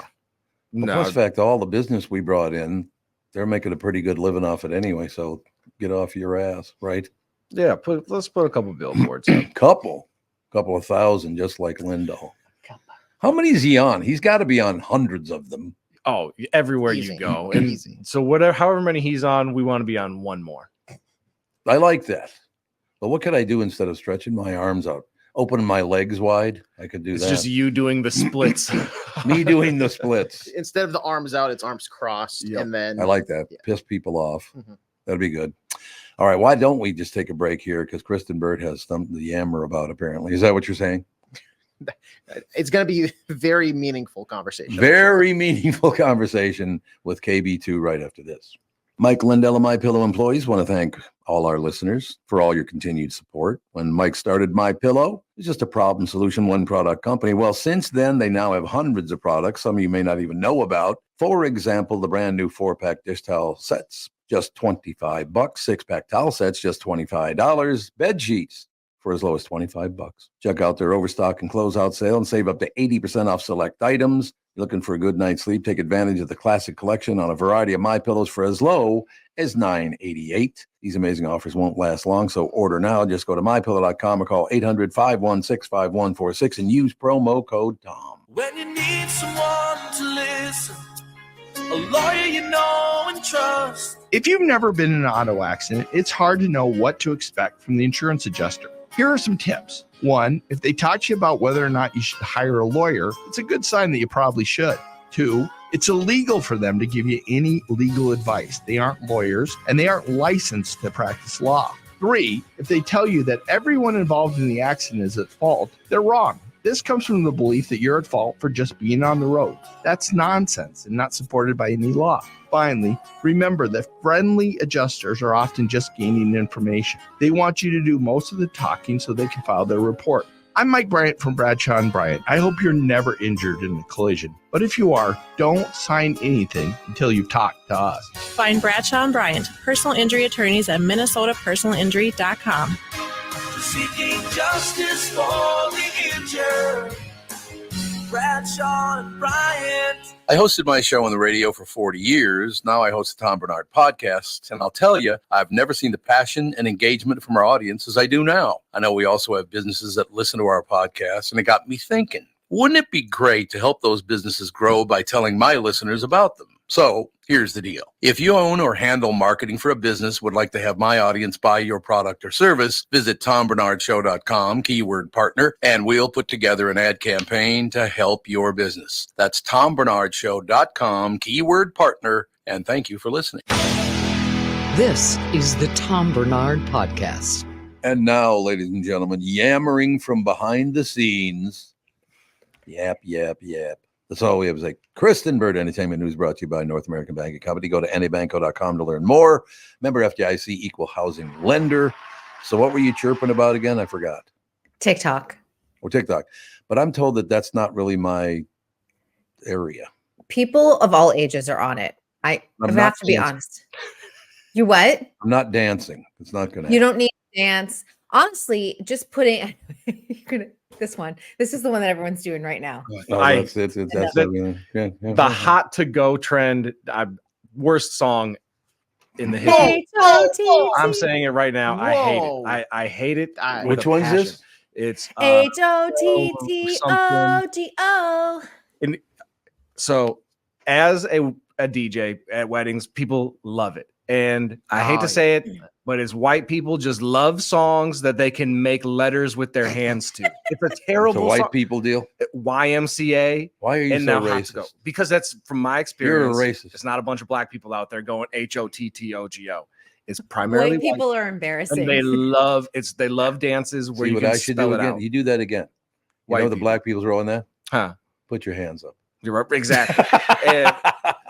Speaker 3: No.
Speaker 2: Plus, the fact all the business we brought in, they're making a pretty good living off it anyway. So get off your ass, right?
Speaker 3: Yeah, let's put a couple billboards up.
Speaker 2: couple of thousand, just like Lindahl. How many is he on? He's got to be on hundreds of them.
Speaker 3: Oh, everywhere you go. And so however many he's on, we want to be on one more.
Speaker 2: I like that. But what could I do instead of stretching my arms out? Opening my legs wide, I could do that.
Speaker 3: It's just you doing the splits.
Speaker 2: Me doing the splits.
Speaker 4: Instead of the arms out, it's arms crossed. And then
Speaker 2: I like that. Piss people off. That'd be good. All right. Why don't we just take a break here? Because Kristyn Burtt has something to yammer about, apparently. Is that what you're saying?
Speaker 4: It's going to be a very meaningful conversation.
Speaker 2: Very meaningful conversation with KB2 right after this. Mike Lindell and MyPillow employees want to thank all our listeners for all your continued support. When Mike started MyPillow, it was just a problem solution, one product company. Well, since then, they now have hundreds of products, some of you may not even know about. For example, the brand new 4-pack dish towel sets, just $25. 6-pack towel sets, just $25. Bed sheets for as low as $25. Check out their overstock and closeout sale and save up to 80% off select items. Looking for a good night's sleep? Take advantage of the classic collection on a variety of MyPillows for as low as $9.88. These amazing offers won't last long, so order now. Just go to mypillow.com or call 800-516-5146 and use promo code TOM.
Speaker 5: When you need someone to listen, a lawyer you know and trust.
Speaker 6: If you've never been in an auto accident, it's hard to know what to expect from the insurance adjuster. Here are some tips. 1, if they talk to you about whether or not you should hire a lawyer, it's a good sign that you probably should. 2, it's illegal for them to give you any legal advice. They aren't lawyers and they aren't licensed to practice law. 3, if they tell you that everyone involved in the accident is at fault, they're wrong. This comes from the belief that you're at fault for just being on the road. That's nonsense and not supported by any law. Finally, remember that friendly adjusters are often just gaining information. They want you to do most of the talking so they can file their report. I'm Mike Bryant from Bradshaw & Bryant. I hope you're never injured in a collision. But if you are, don't sign anything until you've talked to us.
Speaker 7: Find Bradshaw & Bryant, personal injury attorneys at minnesotapersonalinjury.com.
Speaker 5: Seeking justice for the injured. Bradshaw and Bryant.
Speaker 12: I hosted my show on the radio for 40 years. Now I host the Tom Barnard Podcast. And I'll tell you, I've never seen the passion and engagement from our audience as I do now. I know we also have businesses that listen to our podcast, and it got me thinking. Wouldn't it be great to help those businesses grow by telling my listeners about them? So here's the deal. If you own or handle marketing for a business, would like to have my audience buy your product or service, visit TomBernardShow.com, keyword partner, and we'll put together an ad campaign to help your business. That's TomBernardShow.com, keyword partner, and thank you for listening.
Speaker 1: This is the Tom Barnard Podcast.
Speaker 2: And now, ladies and gentlemen, yammering from behind the scenes. Yap, yap, yap. That's all we have is like Kristyn Burtt Entertainment News, brought to you by North American Banking Company. Go to anybanco.com to learn more. Member FDIC, equal housing lender. So what were you chirping about again? I forgot.
Speaker 16: TikTok.
Speaker 2: Or TikTok. But I'm told that that's not really my area.
Speaker 16: People of all ages are on it. I have to be honest. You what?
Speaker 2: I'm not dancing. It's not going to happen.
Speaker 16: You don't need to dance. Honestly, just putting this one. This is the one that everyone's doing right now.
Speaker 3: The hot to go trend. Worst song in the history. I'm saying it right now. I hate it. I hate it.
Speaker 2: Which one's this?
Speaker 3: It's
Speaker 16: HOTTOGO.
Speaker 3: And so, as a DJ at weddings, people love it. And I hate to say it, but it's white people just love songs that they can make letters with their hands to. It's a terrible
Speaker 2: it's a white people deal.
Speaker 3: YMCA.
Speaker 2: Why are you so racist?
Speaker 3: Because that's from my experience.
Speaker 2: You're a racist.
Speaker 3: It's not a bunch of black people out there going HOTTOGO. It's primarily
Speaker 16: white people are embarrassing.
Speaker 3: And they love dances where you can spell it out.
Speaker 2: You do that again. You know the black people's role in that?
Speaker 3: Huh?
Speaker 2: Put your hands up.
Speaker 3: You're right. Exactly. And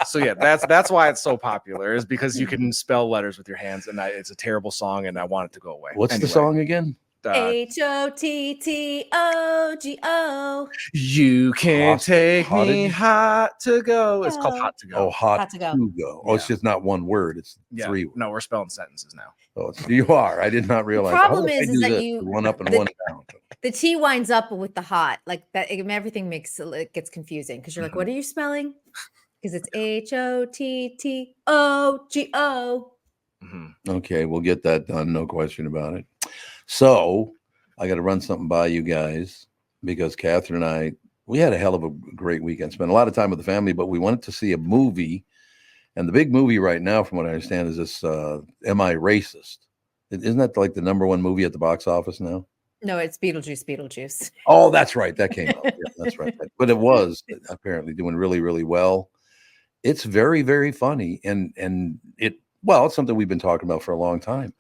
Speaker 3: so yeah, that's why it's so popular, is because you can spell letters with your hands, and it's a terrible song, and I want it to go away.
Speaker 2: What's the song again?
Speaker 16: HOTTOGO.
Speaker 3: You can't take me hot to go. It's called Hot to Go.
Speaker 2: Oh, hot to go. Oh, it's just not one word. It's three words.
Speaker 3: No, we're spelling sentences now.
Speaker 2: Oh, you are. I did not realize.
Speaker 16: The problem is that
Speaker 2: one up and one down.
Speaker 16: The T winds up with the hot, like that. Everything gets confusing because you're like, what are you spelling? Because it's HOTTOGO.
Speaker 2: Okay, we'll get that done. No question about it. So I got to run something by you guys because Catherine and I, we had a hell of a great weekend. Spent a lot of time with the family, but we wanted to see a movie. And the big movie right now, from what I understand, is this Am I Racist? Isn't that like the #1 movie at the box office now?
Speaker 16: No, it's Beetlejuice.
Speaker 2: Oh, that's right. That came out. Yeah, that's right. But it was apparently doing really, really well. It's very, very funny. And it's something we've been talking about for a long time.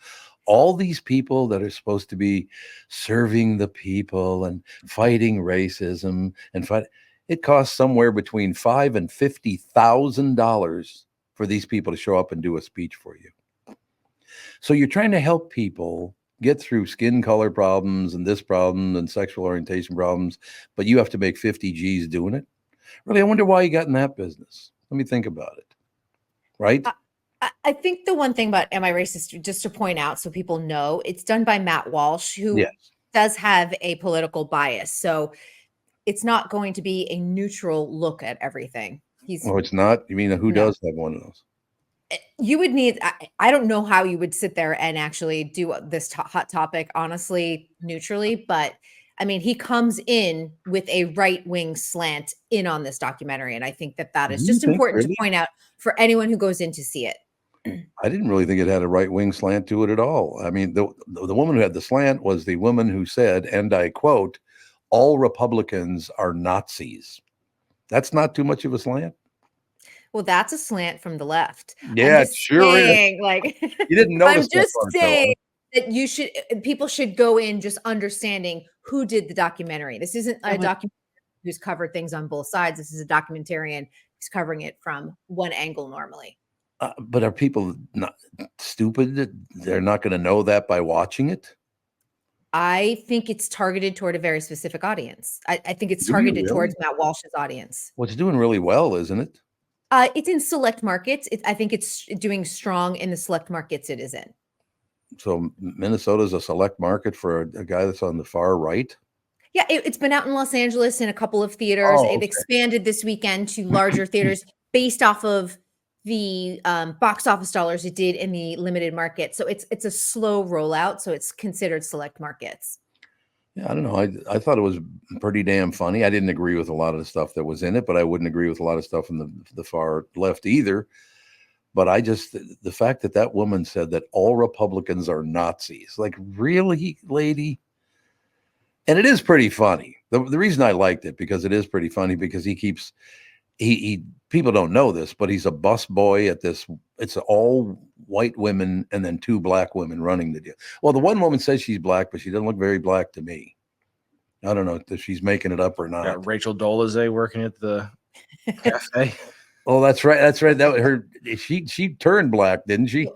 Speaker 2: All these people that are supposed to be serving the people and fighting racism it costs somewhere between $5,000 and $50,000 for these people to show up and do a speech for you. So you're trying to help people get through skin color problems and this problem and sexual orientation problems, but you have to make 50 G's doing it. Really, I wonder why you got in that business. Let me think about it. Right?
Speaker 16: I think the one thing about Am I Racist, just to point out so people know, it's done by Matt Walsh, who does have a political bias. So it's not going to be a neutral look at everything.
Speaker 2: It's not? You mean who does have one of those?
Speaker 16: You would need, I don't know how you would sit there and actually do this hot topic, honestly, neutrally. But I mean, he comes in with a right-wing slant in on this documentary. And I think that is just important to point out for anyone who goes in to see it.
Speaker 2: I didn't really think it had a right-wing slant to it at all. I mean, the woman who had the slant was the woman who said, and I quote, all Republicans are Nazis. That's not too much of a slant.
Speaker 16: Well, that's a slant from the left.
Speaker 2: Yeah, it sure is.
Speaker 16: Like,
Speaker 2: you didn't notice.
Speaker 16: I'm just saying that people should go in just understanding who did the documentary. This isn't a documentarian who's covered things on both sides. This is a documentarian who's covering it from one angle normally.
Speaker 2: But are people not stupid? They're not going to know that by watching it?
Speaker 16: I think it's targeted toward a very specific audience. I think it's targeted towards Matt Walsh's audience.
Speaker 2: Well, it's doing really well, isn't it?
Speaker 16: It's in select markets. I think it's doing strong in the select markets it is in.
Speaker 2: So Minnesota's a select market for a guy that's on the far right?
Speaker 16: Yeah, it's been out in Los Angeles in a couple of theaters. It expanded this weekend to larger theaters based off of the box office dollars it did in the limited market. So it's a slow rollout. So it's considered select markets.
Speaker 2: Yeah, I don't know. I thought it was pretty damn funny. I didn't agree with a lot of the stuff that was in it, but I wouldn't agree with a lot of stuff in the far left either. But the fact that woman said that all Republicans are Nazis, like, really, lady? And it is pretty funny. The reason I liked it, because it is pretty funny, because he people don't know this, but he's a bus boy at this. It's all white women and then 2 black women running the deal. Well, the one woman says she's black, but she doesn't look very black to me. I don't know if she's making it up or not.
Speaker 3: Got Rachel Dolezal working at the cafe.
Speaker 2: Oh, that's right. That's right. She turned black, didn't she?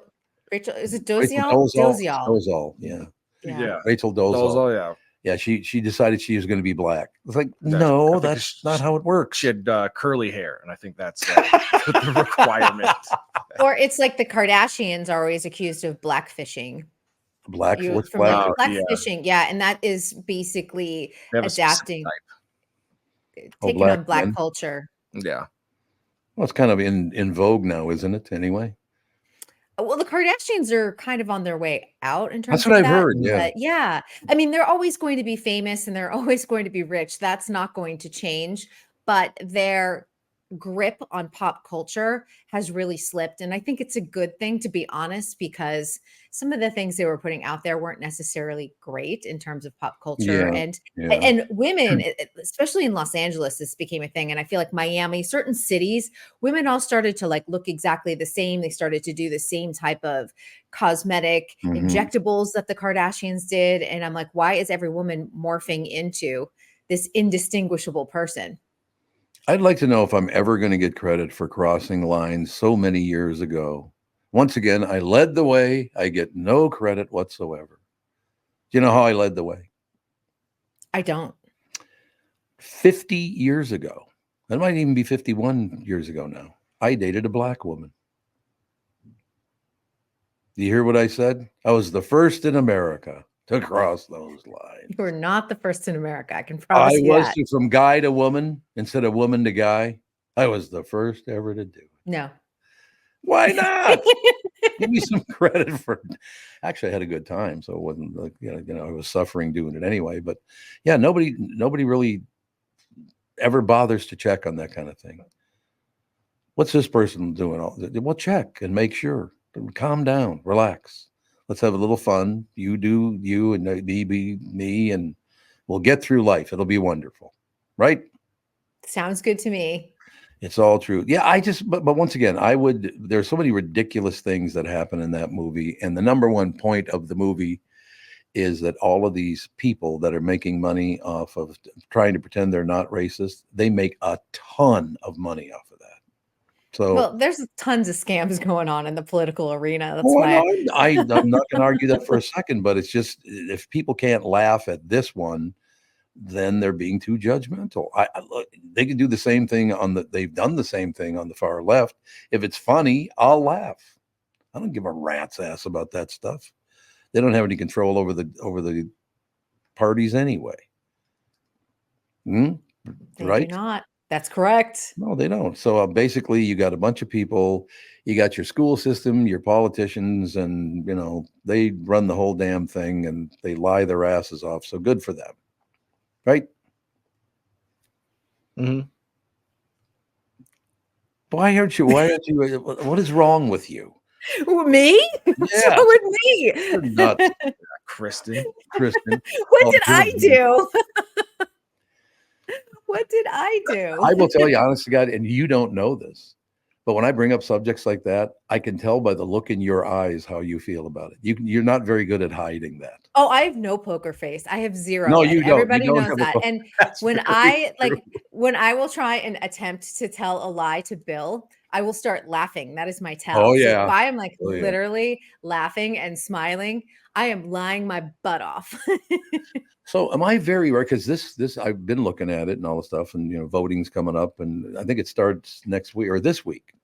Speaker 16: Rachel, is it Dozial?
Speaker 2: Dozial, yeah. Rachel Dolezal.
Speaker 3: Yeah.
Speaker 2: Yeah, she decided she was going to be black. It's like, no, that's not how it works.
Speaker 3: She had curly hair, and I think that's the requirement.
Speaker 16: Or it's like the Kardashians are always accused of blackfishing.
Speaker 2: What's black?
Speaker 16: Blackfishing, yeah, and that is basically adapting, taking
Speaker 2: black
Speaker 16: on black
Speaker 2: men.
Speaker 16: culture.
Speaker 3: Yeah.
Speaker 2: Well, it's kind of in vogue now, isn't it? Anyway.
Speaker 16: Well, the Kardashians are kind of on their way out in terms
Speaker 2: That's what
Speaker 16: of
Speaker 2: I've heard. Yeah.
Speaker 16: But yeah. I mean, they're always going to be famous and they're always going to be rich. That's not going to change. But their grip on pop culture has really slipped. And I think it's a good thing, to be honest, because some of the things they were putting out there weren't necessarily great in terms of pop culture. And women, especially in Los Angeles, this became a thing. And I feel like Miami, certain cities, women all started to like look exactly the same. They started to do the same type of cosmetic injectables that the Kardashians did. And I'm like, why is every woman morphing into this indistinguishable person?
Speaker 2: I'd like to know if I'm ever going to get credit for crossing lines so many years ago. Once again, I led the way. I get no credit whatsoever. Do you know how I led the way?
Speaker 16: I don't.
Speaker 2: 50 years ago. That might even be 51 years ago now. I dated a black woman. Do you hear what I said? I was the first in America to cross those lines.
Speaker 16: You are not the first in America. I can promise you that.
Speaker 2: From guy to woman instead of woman to guy. I was the first ever to do it.
Speaker 16: No.
Speaker 2: Why not? Give me some credit for it. Actually, I had a good time, so it wasn't like, I was suffering doing it anyway. But yeah, nobody really ever bothers to check on that kind of thing. What's this person doing? Well, check and make sure. Calm down, relax. Let's have a little fun. You do you, and me be me, and we'll get through life. It'll be wonderful, right?
Speaker 16: Sounds good to me.
Speaker 2: It's all true. Yeah, but once again, there's so many ridiculous things that happen in that movie. And the number one point of the movie is that all of these people that are making money off of trying to pretend they're not racist, they make a ton of money off of that. So,
Speaker 16: well, there's tons of scams going on in the political arena. That's
Speaker 2: I'm not going to argue that for a second, but it's just, if people can't laugh at this one, then they're being too judgmental. They can do the same thing they've done the same thing on the far left. If it's funny, I'll laugh. I don't give a rat's ass about that stuff. They don't have any control over the parties anyway.
Speaker 16: They
Speaker 2: right?
Speaker 16: do not. That's correct.
Speaker 2: No, they don't. So basically, you got a bunch of people. You got your school system, your politicians, and they run the whole damn thing, and they lie their asses off. So good for them. Right?
Speaker 3: Mm-hmm.
Speaker 2: Why aren't you? What is wrong with you?
Speaker 16: Me?
Speaker 2: Yeah.
Speaker 16: So with me.
Speaker 2: You're nuts.
Speaker 3: Kristyn.
Speaker 16: What did I do? What did I do?
Speaker 2: I will tell you, honest to God, and you don't know this, but when I bring up subjects like that, I can tell by the look in your eyes how you feel about it. You're not very good at hiding that.
Speaker 16: Oh, I have no poker face. I have zero.
Speaker 2: No, you don't.
Speaker 16: Everybody
Speaker 2: You don't
Speaker 16: knows
Speaker 2: have
Speaker 16: that. And when I will try and attempt to tell a lie to Bill, I will start laughing. That is my tell.
Speaker 2: Oh,
Speaker 16: So
Speaker 2: yeah.
Speaker 16: if I am literally laughing and smiling, I am lying my butt off.
Speaker 2: So am I very rare? Because this I've been looking at it and all the stuff, and voting's coming up, and I think it starts next week or this week.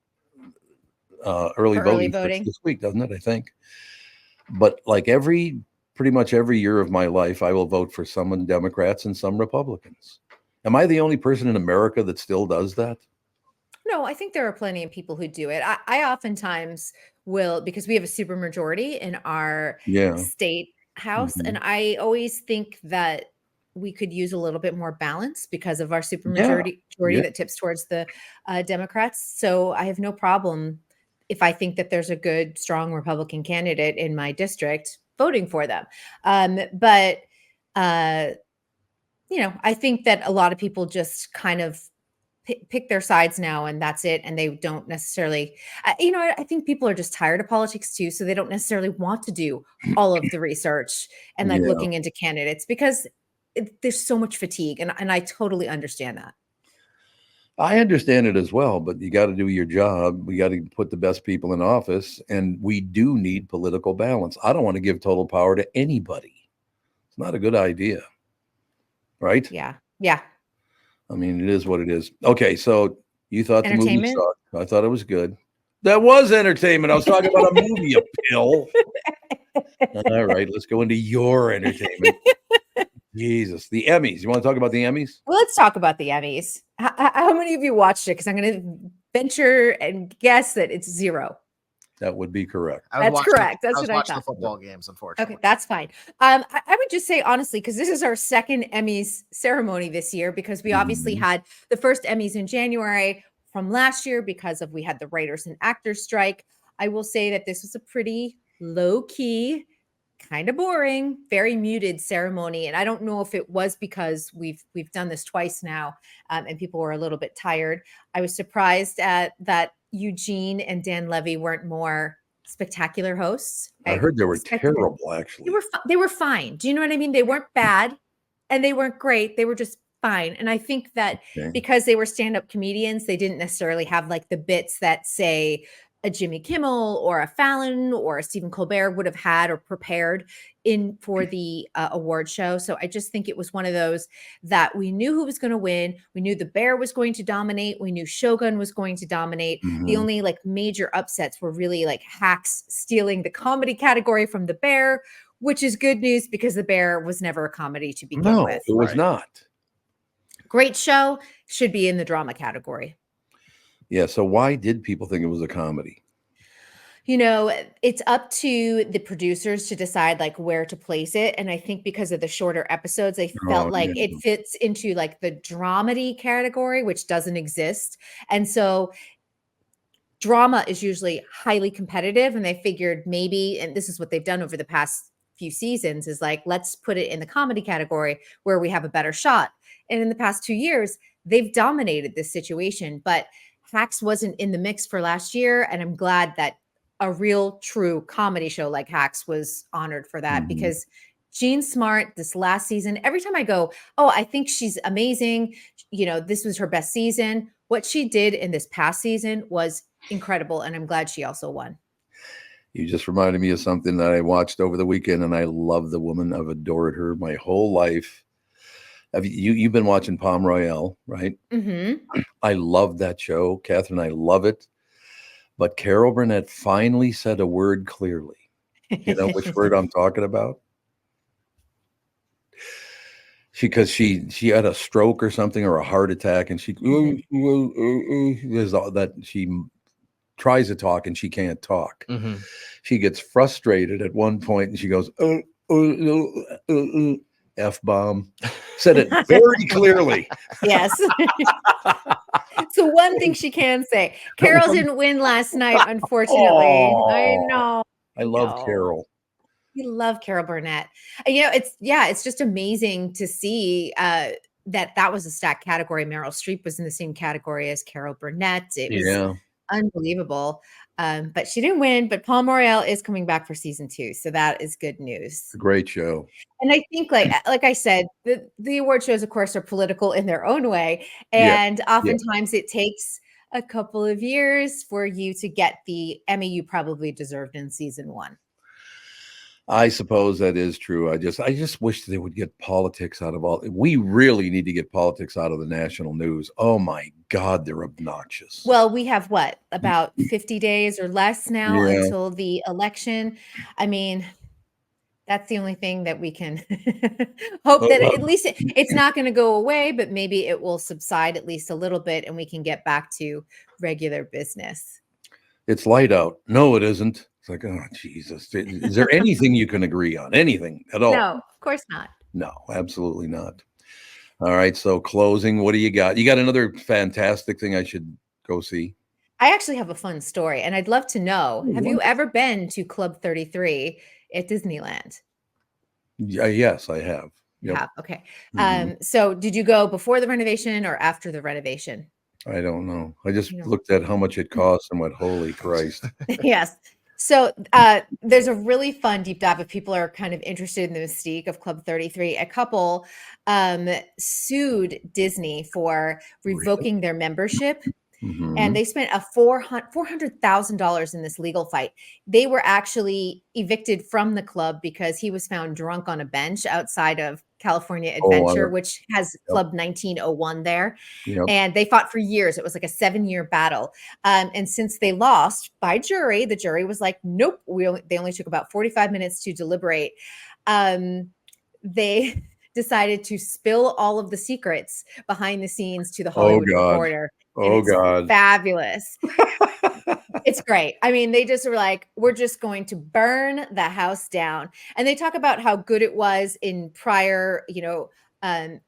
Speaker 2: Early voting starts this week, doesn't it? I think. But like pretty much every year of my life, I will vote for some Democrats and some Republicans. Am I the only person in America that still does that?
Speaker 16: No, I think there are plenty of people who do it. I oftentimes will, because we have a supermajority in our state house. And I always think that we could use a little bit more balance because of our supermajority that tips towards the Democrats. So I have no problem if I think that there's a good, strong Republican candidate in my district voting for them. But I think that a lot of people just kind of pick their sides now and that's it. And they don't necessarily, I think people are just tired of politics too. So they don't necessarily want to do all of the research and looking into candidates because there's so much fatigue. And I totally understand that.
Speaker 2: I understand it as well, but you got to do your job. We got to put the best people in office, and we do need political balance. I don't want to give total power to anybody. It's not a good idea. Right?
Speaker 16: Yeah. Yeah.
Speaker 2: I mean, it is what it is. Okay, so you thought the movie sucked. I thought it was good. That was entertainment. I was talking about a movie, you pill. All right, let's go into your entertainment. Jesus, the Emmys. You want to talk about the Emmys?
Speaker 16: Well, let's talk about the Emmys. How many of you watched it? Because I'm going to venture and guess that it's 0.
Speaker 2: That would be correct.
Speaker 16: That's correct. That's what I
Speaker 4: watching
Speaker 16: thought.
Speaker 4: the football games, unfortunately.
Speaker 16: Okay, that's fine. I would just say, honestly, because this is our second Emmys ceremony this year, because we obviously had the first Emmys in January from last year because we had the writers and actors strike. I will say that this was a pretty low-key, kind of boring, very muted ceremony. And I don't know if it was because we've done this twice now and people were a little bit tired. I was surprised at that Eugene and Dan Levy weren't more spectacular hosts.
Speaker 2: I heard they were terrible, actually.
Speaker 16: They were fine. Do you know what I mean? They weren't bad and they weren't great. They were just fine. And I think that because they were stand-up comedians, they didn't necessarily have like the bits that, say, a Jimmy Kimmel or a Fallon or a Stephen Colbert would have had or prepared for the award show. So I just think it was one of those that we knew who was going to win. We knew the Bear was going to dominate. We knew Shogun was going to dominate. The only like major upsets were really like Hacks stealing the comedy category from the Bear, which is good news because the Bear was never a comedy to begin with.
Speaker 2: No, it was not.
Speaker 16: Great show, should be in the drama category.
Speaker 2: Yeah. So why did people think it was a comedy?
Speaker 16: It's up to the producers to decide like where to place it. And I think because of the shorter episodes, they felt like it fits into like the dramedy category, which doesn't exist. And so drama is usually highly competitive. And they figured maybe, and this is what they've done over the past few seasons, is like, let's put it in the comedy category where we have a better shot. And in the past 2 years, they've dominated this situation. But Hacks wasn't in the mix for last year. And I'm glad that a real true comedy show like Hacks was honored for that because Jean Smart this last season, every time I go, oh, I think she's amazing. This was her best season. What she did in this past season was incredible. And I'm glad she also won.
Speaker 2: You just reminded me of something that I watched over the weekend and I love the woman. I've adored her my whole life. You've been watching Palm Royale, right? I love that show, Catherine. I love it. But Carol Burnett finally said a word clearly. You know which word I'm talking about? Because she had a stroke or something or a heart attack, and she there's all that she tries to talk and she can't talk. She gets frustrated at one point and she goes, F-bomb. Said it very clearly.
Speaker 16: Yes. So one thing she can say, Carol didn't win last night, unfortunately. I know.
Speaker 2: I love Carol.
Speaker 16: We love Carol Burnett. It's just amazing to see that was a stacked category. Meryl Streep was in the same category as Carol Burnett. It was unbelievable. But she didn't win, but Palm Royale is coming back for season 2. So that is good news.
Speaker 2: It's a great show.
Speaker 16: And I think like I said, the award shows, of course, are political in their own way. And oftentimes it takes a couple of years for you to get the Emmy you probably deserved in season 1.
Speaker 2: I suppose that is true. I just wish they would get politics out of all. We really need to get politics out of the national news. Oh my God, they're obnoxious.
Speaker 16: Well, we have about 50 days or less now until the election. I mean, that's the only thing that we can hope that at least it's not going to go away, but maybe it will subside at least a little bit and we can get back to regular business.
Speaker 2: It's light out. No, it isn't. It's like, oh, Jesus. Is there anything you can agree on? Anything at all?
Speaker 16: No, of course not.
Speaker 2: No, absolutely not. All right. So closing, what do you got? You got another fantastic thing I should go see?
Speaker 16: I actually have a fun story, and I'd love to know, have you ever been to Club 33 at Disneyland?
Speaker 2: Yes, I have.
Speaker 16: You have. Okay. So did you go before the renovation or after the renovation?
Speaker 2: I don't know. I just looked at how much it cost and went, holy Christ.
Speaker 16: Yes. So there's a really fun deep dive if people are kind of interested in the mystique of Club 33. A couple sued Disney for revoking their membership. And they spent $400,000 in this legal fight. They were actually evicted from the club because he was found drunk on a bench outside of California Adventure, which has Club 1901 there. And they fought for years. It was like a 7-year battle. And since they lost by jury, the jury was like, nope, they only took about 45 minutes to deliberate. They decided to spill all of the secrets behind the scenes to the Hollywood Reporter. God. Fabulous. It's great. I mean, they just were like, we're just going to burn the house down. And they talk about how good it was in prior,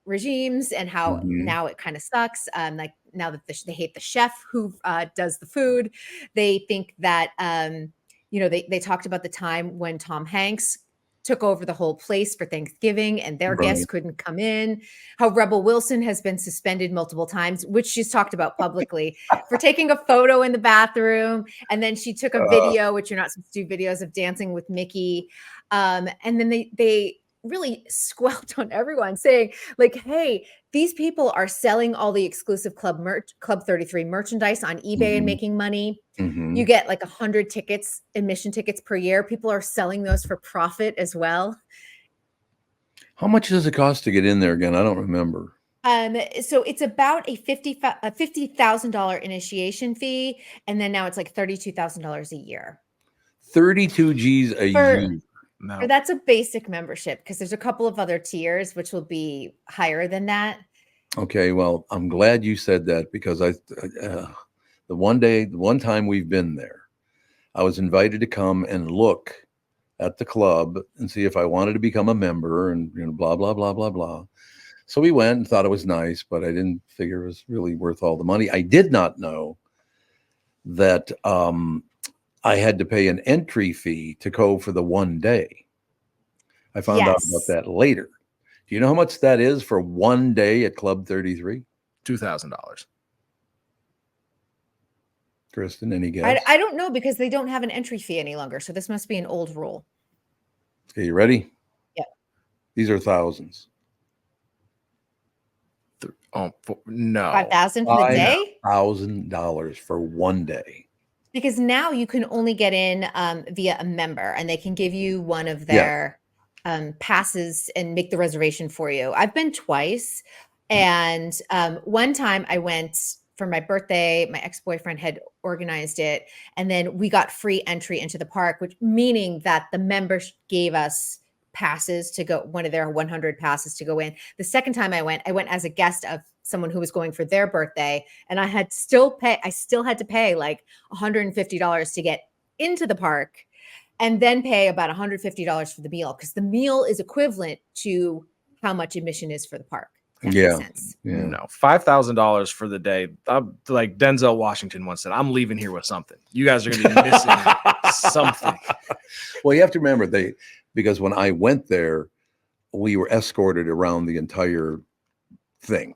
Speaker 16: regimes and how now it kind of sucks. Like now that they hate the chef who does the food. They think that, they talked about the time when Tom Hanks took over the whole place for Thanksgiving and their guests couldn't come in, how Rebel Wilson has been suspended multiple times, which she's talked about publicly for taking a photo in the bathroom. And then she took a video, which you're not supposed to do videos of dancing with Mickey. And then they really squelched on everyone saying like, hey, these people are selling all the exclusive Club 33 merchandise on eBay and making money. You get like 100 tickets, admission tickets per year. People are selling those for profit as well.
Speaker 2: How much does it cost to get in there again? I don't remember.
Speaker 16: So it's about a $50,000 initiation fee. And then now it's like $32,000 a year.
Speaker 2: 32 G's a year.
Speaker 16: No. That's a basic membership because there's a couple of other tiers which will be higher than that.
Speaker 2: Okay, well, I'm glad you said that because the one time we've been there, I was invited to come and look at the club and see if I wanted to become a member and blah blah blah blah blah. So we went and thought it was nice, but I didn't figure it was really worth all the money. I did not know that I had to pay an entry fee to go for the one day. I found out about that later. Do you know how much that is for one day at Club 33?
Speaker 3: $2,000.
Speaker 2: Kristyn, any guess?
Speaker 16: I don't know because they don't have an entry fee any longer. So this must be an old rule.
Speaker 2: Okay, you ready?
Speaker 16: Yep.
Speaker 2: These are thousands.
Speaker 3: No.
Speaker 16: 5,000 for the day?
Speaker 2: $1,000 for one day.
Speaker 16: Because now you can only get in via a member and they can give you one of their passes and make the reservation for you. I've been twice. And one time I went for my birthday, my ex-boyfriend had organized it. And then we got free entry into the park, which meaning that the members gave us passes to go, one of their 100 passes to go in. The second time I went as a guest of someone who was going for their birthday. And I still had to pay like $150 to get into the park and then pay about $150 for the meal because the meal is equivalent to how much admission is for the park.
Speaker 2: Yeah.
Speaker 3: No, $5,000 for the day. Like Denzel Washington once said, I'm leaving here with something. You guys are going to be missing something.
Speaker 2: Well, you have to remember because when I went there, we were escorted around the entire thing.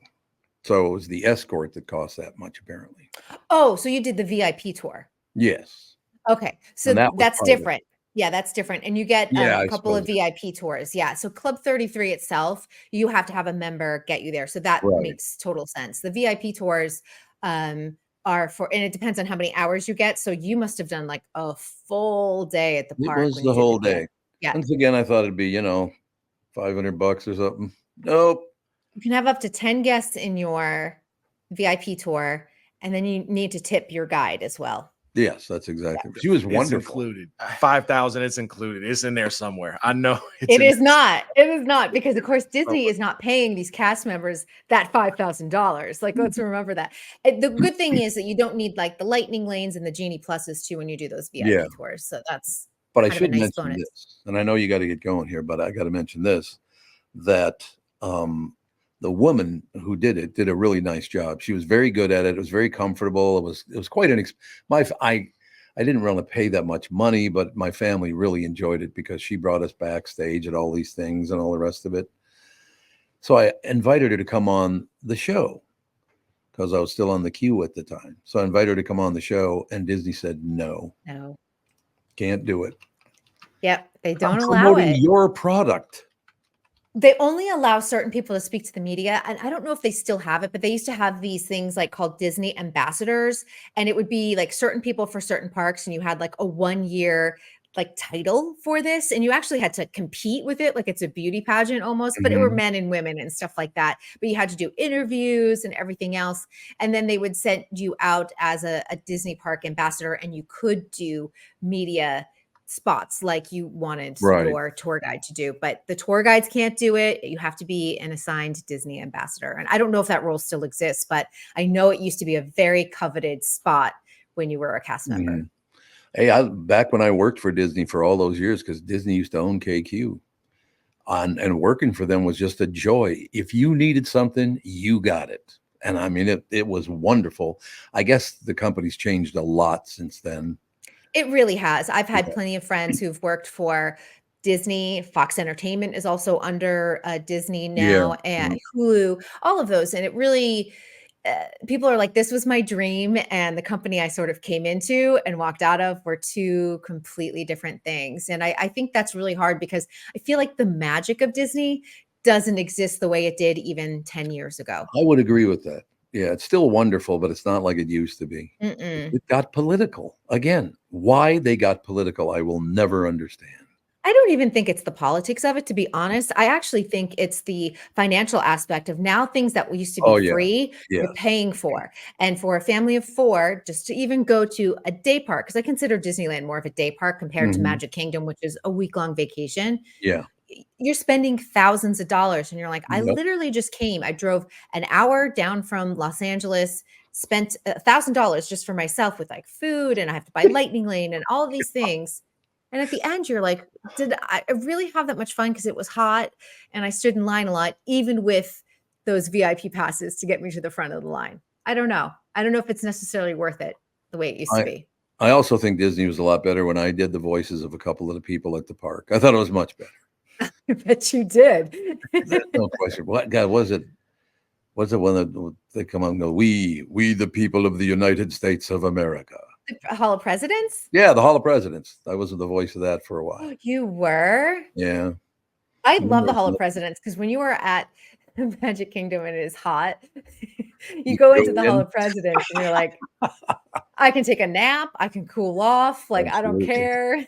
Speaker 2: So it was the escort that cost that much, apparently.
Speaker 16: Oh, so you did the VIP tour?
Speaker 2: Yes.
Speaker 16: Okay. So that's different. Yeah, that's different. And you get a couple of VIP tours. Yeah. So Club 33 itself, you have to have a member get you there. So that makes total sense. The VIP tours are for, and it depends on how many hours you get. So you must have done like a full day at the park.
Speaker 2: It was the whole day.
Speaker 16: Yeah.
Speaker 2: Once again, I thought it'd be, $500 or something. Nope.
Speaker 16: You can have up to 10 guests in your VIP tour, and then you need to tip your guide as well.
Speaker 2: Yes, that's exactly. She was wonderful.
Speaker 3: It's included. 5,000. It's included. It's in there somewhere. I know.
Speaker 16: It is not. It is not because, of course, Disney is not paying these cast members that $5,000. Like, let's remember that. The good thing is that you don't need like the lightning lanes and the Genie Pluses too when you do those VIP tours. So that's.
Speaker 2: But I should mention this, and I know you got to get going here, but I got to mention this. that the woman who did it did a really nice job. She was very good at it. It was very comfortable. It was quite I didn't really pay that much money, but my family really enjoyed it because she brought us backstage and all these things and all the rest of it. So I invited her to come on the show because I was still on the queue at the time. So I invited her to come on the show, and Disney said, no, can't do it.
Speaker 16: Yep. They don't
Speaker 2: I'm
Speaker 16: allow
Speaker 2: promoting
Speaker 16: it.
Speaker 2: your product.
Speaker 16: They only allow certain people to speak to the media. And I don't know if they still have it, but they used to have these things like called Disney ambassadors. And it would be like certain people for certain parks. And you had like a 1-year like title for this. And you actually had to compete with it. Like it's a beauty pageant almost, but it were men and women and stuff like that. But you had to do interviews and everything else. And then they would send you out as a Disney park ambassador, and you could do media spots like you wanted your tour guide to do, but the tour guides can't do it. You have to be an assigned Disney ambassador. And I don't know if that role still exists, but I know it used to be a very coveted spot when you were a cast member.
Speaker 2: Hey, back when I worked for Disney for all those years, because Disney used to own KQ, and working for them was just a joy. If you needed something, you got it. And I mean, it was wonderful. I guess the company's changed a lot since then.
Speaker 16: It really has. I've had plenty of friends who've worked for Disney. Fox Entertainment is also under Disney now, and Hulu, all of those. And it really, people are like, this was my dream. And the company I sort of came into and walked out of were two completely different things. And I think that's really hard because I feel like the magic of Disney doesn't exist the way it did even 10 years ago.
Speaker 2: I would agree with that. Yeah, it's still wonderful, but it's not like it used to be. It got political. Again, why they got political, I will never understand.
Speaker 16: I don't even think it's the politics of it, to be honest. I actually think it's the financial aspect of now things that used to be free, you're paying for. And for a family of 4, just to even go to a day park, because I consider Disneyland more of a day park compared to Magic Kingdom, which is a week-long vacation.
Speaker 2: Yeah.
Speaker 16: You're spending thousands of dollars and you're like, I literally just came. I drove an hour down from Los Angeles, spent $1,000 just for myself with like food, and I have to buy Lightning Lane and all of these things. And at the end, you're like, did I really have that much fun? Because it was hot and I stood in line a lot, even with those VIP passes to get me to the front of the line. I don't know. I don't know if it's necessarily worth it the way it used to be.
Speaker 2: I also think Disney was a lot better when I did the voices of a couple of the people at the park. I thought it was much better.
Speaker 16: I bet you did.
Speaker 2: No question. What God was it? Was it when they come out and go, we the people of the United States of America?
Speaker 16: The Hall of Presidents?
Speaker 2: Yeah, the Hall of Presidents. I was the voice of that for a while.
Speaker 16: You were?
Speaker 2: Yeah.
Speaker 16: I love the Hall of Presidents because when you were at the Magic Kingdom and it is hot, you go into the Hall of Presidents and you're like, I can take a nap. I can cool off. Like, absolutely. I don't care.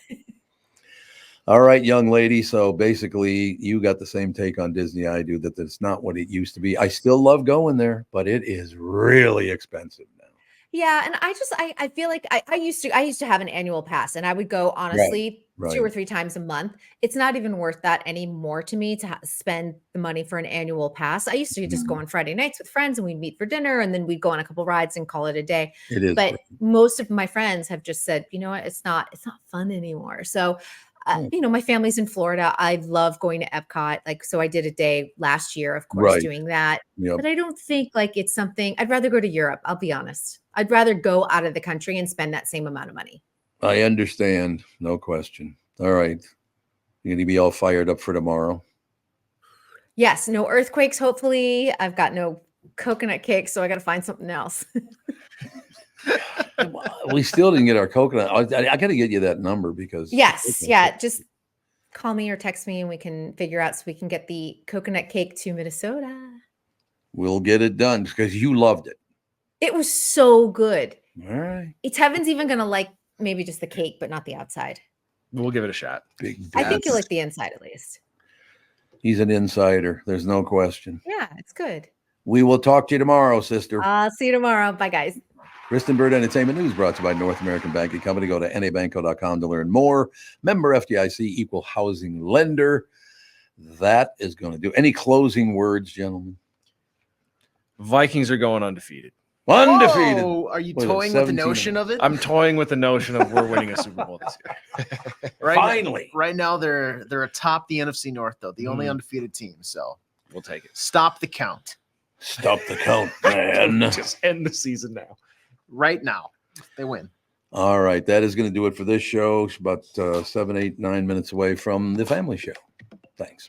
Speaker 2: All right, young lady. So basically, you got the same take on Disney I do, that it's not what it used to be. I still love going there, but it is really expensive now.
Speaker 16: Yeah, and I feel like I used to have an annual pass, and I would go honestly 2 or 3 times a month. It's not even worth that anymore to me to spend the money for an annual pass. I used to just go on Friday nights with friends, and we'd meet for dinner, and then we'd go on a couple rides and call it a day.
Speaker 2: It is,
Speaker 16: but most of my friends have just said, you know what, it's not fun anymore. So. My family's in Florida. I love going to Epcot. Like, so I did a day last year, of course, doing that. Yep. But I don't think like it's something I'd rather go to Europe. I'll be honest. I'd rather go out of the country and spend that same amount of money.
Speaker 2: I understand. No question. All right. You're going to be all fired up for tomorrow.
Speaker 16: Yes. No earthquakes. Hopefully I've got no coconut cake. So I got to find something else.
Speaker 2: We still didn't get our coconut. I got to get you that number because
Speaker 16: just call me or text me and we can figure out so we can get the coconut cake to Minnesota.
Speaker 2: We'll get it done because you loved it.
Speaker 16: It was so good.
Speaker 2: All right.
Speaker 16: It's Heaven's even gonna like maybe just the cake, but not the outside.
Speaker 3: We'll give it a shot.
Speaker 16: I think you'll like the inside at least.
Speaker 2: He's an insider. There's no question.
Speaker 16: Yeah, it's good.
Speaker 2: We will talk to you tomorrow, sister.
Speaker 16: I'll see you tomorrow. Bye, guys.
Speaker 2: Kristyn Burtt Entertainment News brought to you by North American Banking Company. Go to nabanco.com to learn more. Member FDIC, equal housing lender. That is going to do. Any closing words, gentlemen?
Speaker 3: Vikings are going undefeated.
Speaker 2: Undefeated.
Speaker 4: Oh, are you
Speaker 2: What is it,
Speaker 4: toying with the
Speaker 2: 17?
Speaker 4: notion of it?
Speaker 3: I'm toying with the notion of we're winning a Super Bowl this year.
Speaker 2: Finally.
Speaker 4: Right now they're atop the NFC North though, the only undefeated team. So
Speaker 3: we'll take it.
Speaker 4: Stop the count.
Speaker 2: Stop the count, man.
Speaker 3: Just end the season now.
Speaker 4: Right now, they win.
Speaker 2: All right, that is going to do it for this show. It's about 7, 8, 9 minutes away from the family show. Thanks.